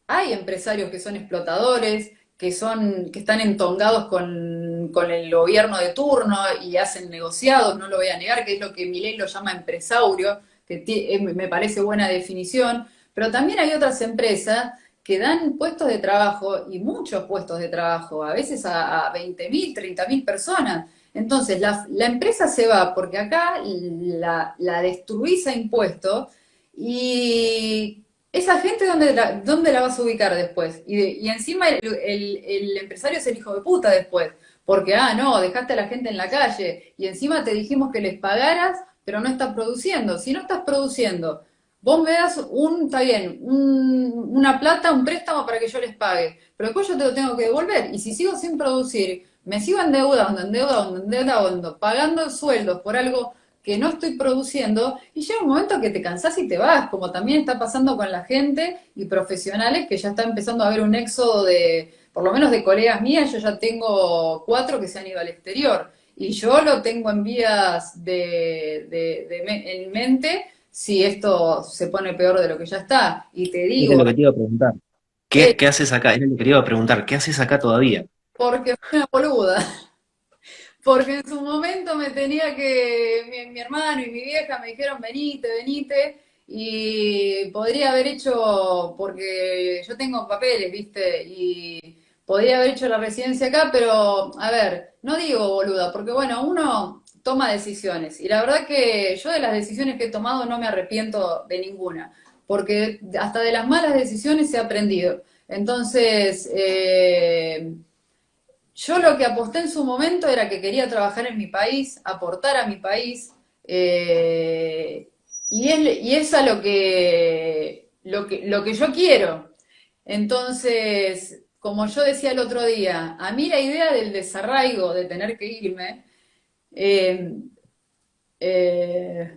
Hay empresarios que son explotadores, que están entongados con el gobierno de turno y hacen negociados, no lo voy a negar, que es lo que Milei lo llama empresaurio, que me parece buena definición, pero también hay otras empresas que dan puestos de trabajo y muchos puestos de trabajo, a veces a 20.000, 30.000 personas. Entonces, la empresa se va porque acá la destruís a impuestos y esa gente, ¿dónde la vas a ubicar después? Y encima el empresario es el hijo de puta después, porque, no, dejaste a la gente en la calle y encima te dijimos que les pagaras, pero no estás produciendo. Si no estás produciendo, vos me das está bien, una plata, un préstamo para que yo les pague, pero después yo te lo tengo que devolver. Y si sigo sin producir, me sigo endeudando, pagando sueldos por algo que no estoy produciendo, y llega un momento que te cansás y te vas, como también está pasando con la gente y profesionales que ya está empezando a haber un éxodo de, por lo menos de colegas mías, yo ya tengo 4 que se han ido al exterior, y yo lo tengo en vías en mente si esto se pone peor de lo que ya está. Y te Eso es digo, lo que te iba a preguntar. que ¿Qué haces acá? Es lo que te iba a preguntar. ¿Qué haces acá todavía? porque fui una boluda, porque en su momento me tenía que, mi hermano y mi vieja me dijeron, venite, venite, y podría haber hecho, porque yo tengo papeles, ¿viste? Y podría haber hecho la residencia acá, pero, a ver, no digo boluda, porque bueno, uno toma decisiones, y la verdad que yo de las decisiones que he tomado no me arrepiento de ninguna, porque hasta de las malas decisiones he aprendido. Entonces, yo lo que aposté en su momento era que quería trabajar en mi país, aportar a mi país, eh, y es a lo que yo quiero. Entonces, como yo decía el otro día, a mí la idea del desarraigo, de tener que irme, eh,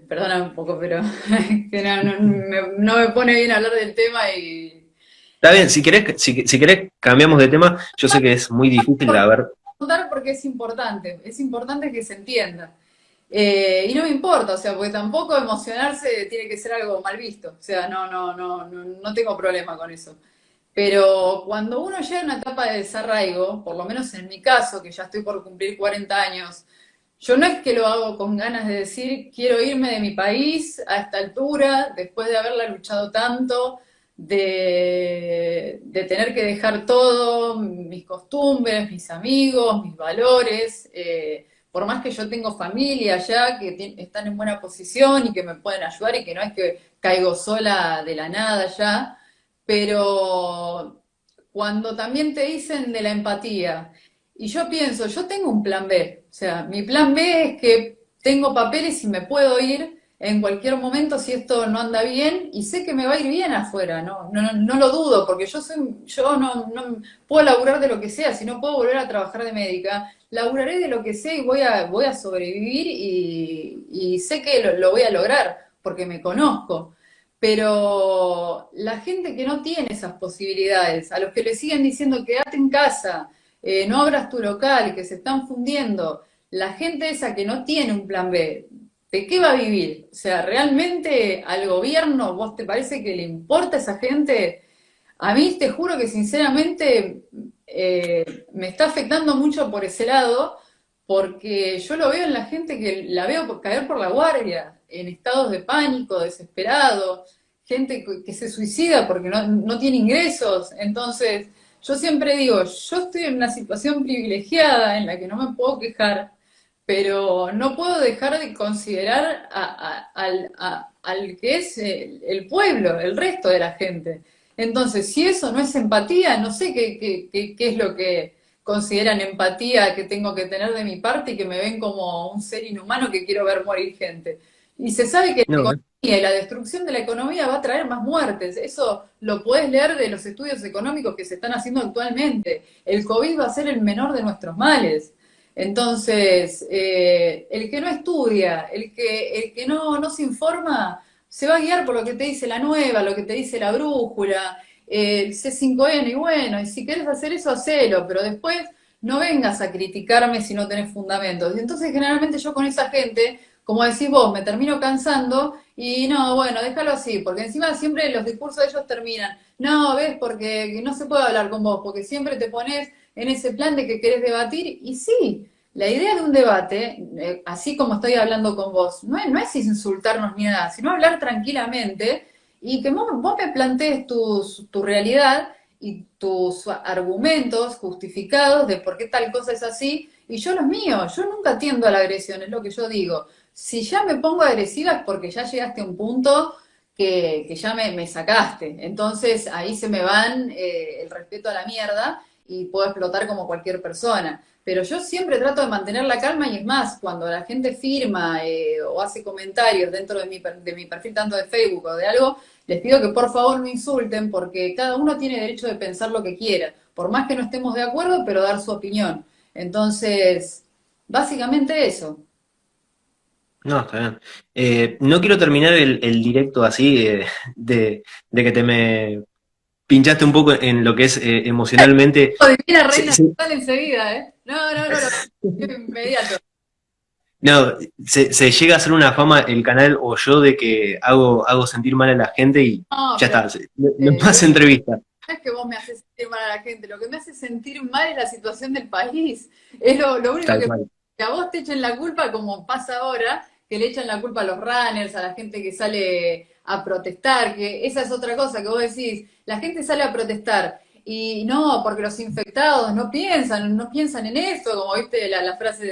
perdona un poco, pero que no me pone bien hablar del tema y Está bien, si querés, cambiamos de tema. Yo sé que es muy difícil, a ver. contar porque es importante que se entienda. Y no me importa, o sea, porque tampoco emocionarse tiene que ser algo mal visto, o sea, no tengo problema con eso. Pero cuando uno llega a una etapa de desarraigo, por lo menos en mi caso, que ya estoy por cumplir 40 años, yo no es que lo hago con ganas de decir, quiero irme de mi país a esta altura, después de haberla luchado tanto, de tener que dejar todo, mis costumbres, mis amigos, mis valores, por más que yo tengo familia allá, que están en buena posición y que me pueden ayudar y que no es que caigo sola de la nada ya, pero cuando también te dicen de la empatía, y yo pienso, yo tengo un plan B. O sea, mi plan B es que tengo papeles y me puedo ir en cualquier momento si esto no anda bien y sé que me va a ir bien afuera, no lo dudo, porque yo no puedo laburar de lo que sea, si no puedo volver a trabajar de médica, laburaré de lo que sé y voy a sobrevivir y sé que lo voy a lograr porque me conozco. Pero la gente que no tiene esas posibilidades, a los que le siguen diciendo quédate en casa, no abras tu local, que se están fundiendo. La gente esa que no tiene un plan B, ¿de qué va a vivir? O sea, ¿realmente al gobierno vos te parece que le importa a esa gente? A mí te juro que sinceramente me está afectando mucho por ese lado, porque yo lo veo en la gente que la veo caer por la guardia, en estados de pánico, desesperado, gente que se suicida porque no tiene ingresos. Entonces, yo siempre digo, yo estoy en una situación privilegiada en la que no me puedo quejar, pero no puedo dejar de considerar al que es el pueblo, el resto de la gente. Entonces, si eso no es empatía, no sé qué es lo que consideran empatía que tengo que tener de mi parte y que me ven como un ser inhumano que quiero ver morir gente. Y se sabe que No, ¿eh? y la destrucción de la economía va a traer más muertes. Eso lo puedes leer de los estudios económicos que se están haciendo actualmente. El COVID va a ser el menor de nuestros males. Entonces, el que no estudia, el que no se informa, se va a guiar por lo que te dice la nueva, lo que te dice la brújula, el C5N, y bueno, y si querés hacer eso, hacelo, pero después no vengas a criticarme si no tenés fundamentos. Y entonces, generalmente yo con esa gente, como decís vos, me termino cansando y no, bueno, déjalo así, porque encima siempre los discursos de ellos terminan, no, ves, porque no se puede hablar con vos, porque siempre te pones en ese plan de que querés debatir, y sí, la idea de un debate, así como estoy hablando con vos, no es insultarnos ni nada, sino hablar tranquilamente y que vos me plantees tu realidad y tus argumentos justificados de por qué tal cosa es así, y yo los míos. Yo nunca tiendo a la agresión, es lo que yo digo. Si ya me pongo agresiva es porque ya llegaste a un punto que ya me sacaste. Entonces ahí se me van el respeto a la mierda y puedo explotar como cualquier persona. Pero yo siempre trato de mantener la calma, y es más, cuando la gente firma o hace comentarios dentro de mi perfil, tanto de Facebook o de algo, les pido que por favor no insulten, porque cada uno tiene derecho de pensar lo que quiera, por más que no estemos de acuerdo, pero dar su opinión. Entonces, básicamente eso. No, está bien. No quiero terminar el directo así, de que te me pinchaste un poco en lo que es emocionalmente. Oh, divina Se- reina se- total enseguida, ¿eh? No, no, no, inmediato. no, se llega a hacer una fama el canal o yo de que hago sentir mal a la gente y No, ya pero está, no lo más entrevistas. no es que vos me haces sentir mal a la gente, lo que me hace sentir mal es la situación del país. Es lo único Tal cual. que a vos te echen la culpa, como pasa ahora, que le echan la culpa a los runners, a la gente que sale a protestar, que esa es otra cosa que vos decís, la gente sale a protestar. Y no, porque los infectados no piensan en eso, como viste la frase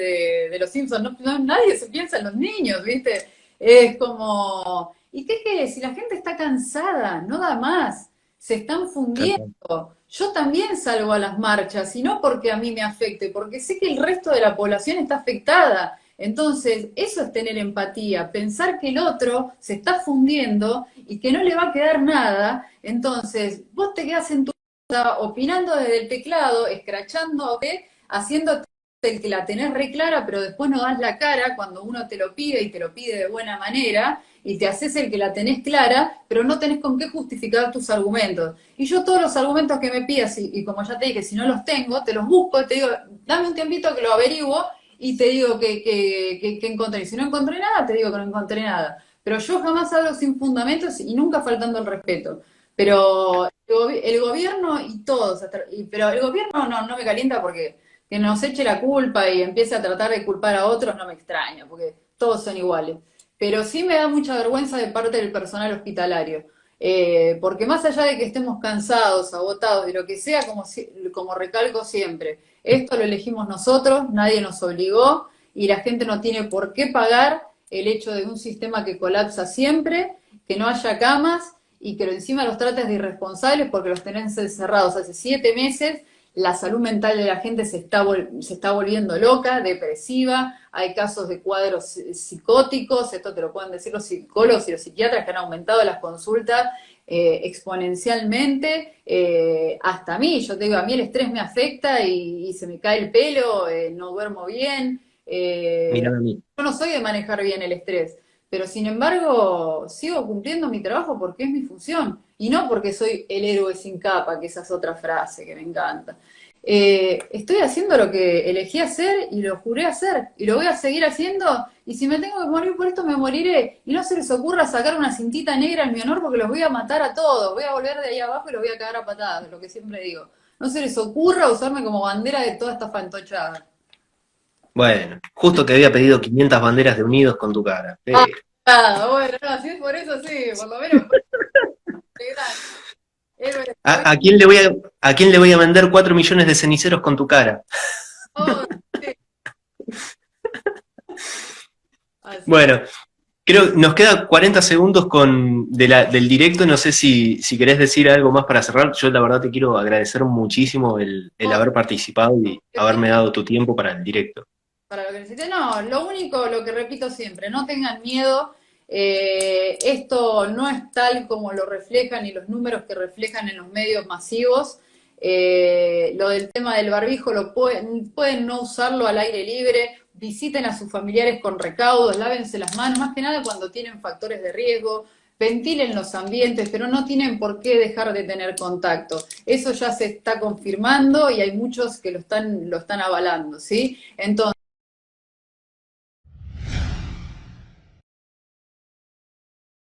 de los Simpsons, nadie se piensa en los niños, ¿viste? Es como, ¿y qué querés? Si la gente está cansada, no da más, se están Tal fundiendo. cual. Yo también salgo a las marchas, y no porque a mí me afecte, porque sé que el resto de la población está afectada. Entonces, eso es tener empatía, pensar que el otro se está fundiendo y que no le va a quedar nada. Entonces, vos te quedás en tu casa opinando desde el teclado, escrachándote, haciéndote el que la tenés re clara, pero después no das la cara cuando uno te lo pide, y te lo pide de buena manera, y te haces el que la tenés clara, pero no tenés con qué justificar tus argumentos. Y yo todos los argumentos que me pidas, y como ya te dije, si no los tengo, te los busco, te digo, dame un tiempito que lo averiguo, y te digo que encontré. Y si no encontré nada, te digo que no encontré nada. Pero yo jamás hablo sin fundamentos y nunca faltando el respeto. Pero el gobierno y todos, pero el gobierno no me calienta, porque que nos eche la culpa y empiece a tratar de culpar a otros no me extraña, porque todos son iguales. Pero sí me da mucha vergüenza de parte del personal hospitalario, porque más allá de que estemos cansados, agotados, de lo que sea, como recalco siempre, esto lo elegimos nosotros, nadie nos obligó, y la gente no tiene por qué pagar el hecho de un sistema que colapsa siempre, que no haya camas y que encima los trates de irresponsables porque los tenés encerrados hace 7 meses. La salud mental de la gente se está volviendo loca, depresiva, hay casos de cuadros psicóticos, esto te lo pueden decir los psicólogos y los psiquiatras, que han aumentado las consultas exponencialmente. Hasta a mí, yo te digo, a mí el estrés me afecta y se me cae el pelo, no duermo bien. Mirá a mí. Yo no soy de manejar bien el estrés, pero sin embargo sigo cumpliendo mi trabajo porque es mi función, y no porque soy el héroe sin capa, que esa es otra frase que me encanta. Estoy haciendo lo que elegí hacer y lo juré hacer, y lo voy a seguir haciendo, y si me tengo que morir por esto, me moriré. Y no se les ocurra sacar una cintita negra en mi honor, porque los voy a matar a todos, voy a volver de ahí abajo y los voy a cagar a patadas, es lo que siempre digo. No se les ocurra usarme como bandera de toda esta fantochada. Bueno, justo te había pedido 500 banderas de unidos con tu cara. Bueno, no, si es por eso, sí, por lo menos gran héroe. ¿A quién le voy a quién le voy a vender 4 millones de ceniceros con tu cara? Oh, sí. Así que Bueno, creo que nos queda 40 segundos del directo. No sé si querés decir algo más para cerrar. Yo la verdad te quiero agradecer muchísimo el vos, haber participado y te pido haberme dado tu tiempo para el directo. para lo que necesite. No, lo único, lo que repito siempre, no tengan miedo. Esto no es tal como lo reflejan y los números que reflejan en los medios masivos. Lo del tema del barbijo pueden no usarlo al aire libre, visiten a sus familiares con recaudos, lávense las manos, más que nada cuando tienen factores de riesgo, ventilen los ambientes, pero no tienen por qué dejar de tener contacto. Eso ya se está confirmando y hay muchos que lo están avalando, ¿sí? Entonces,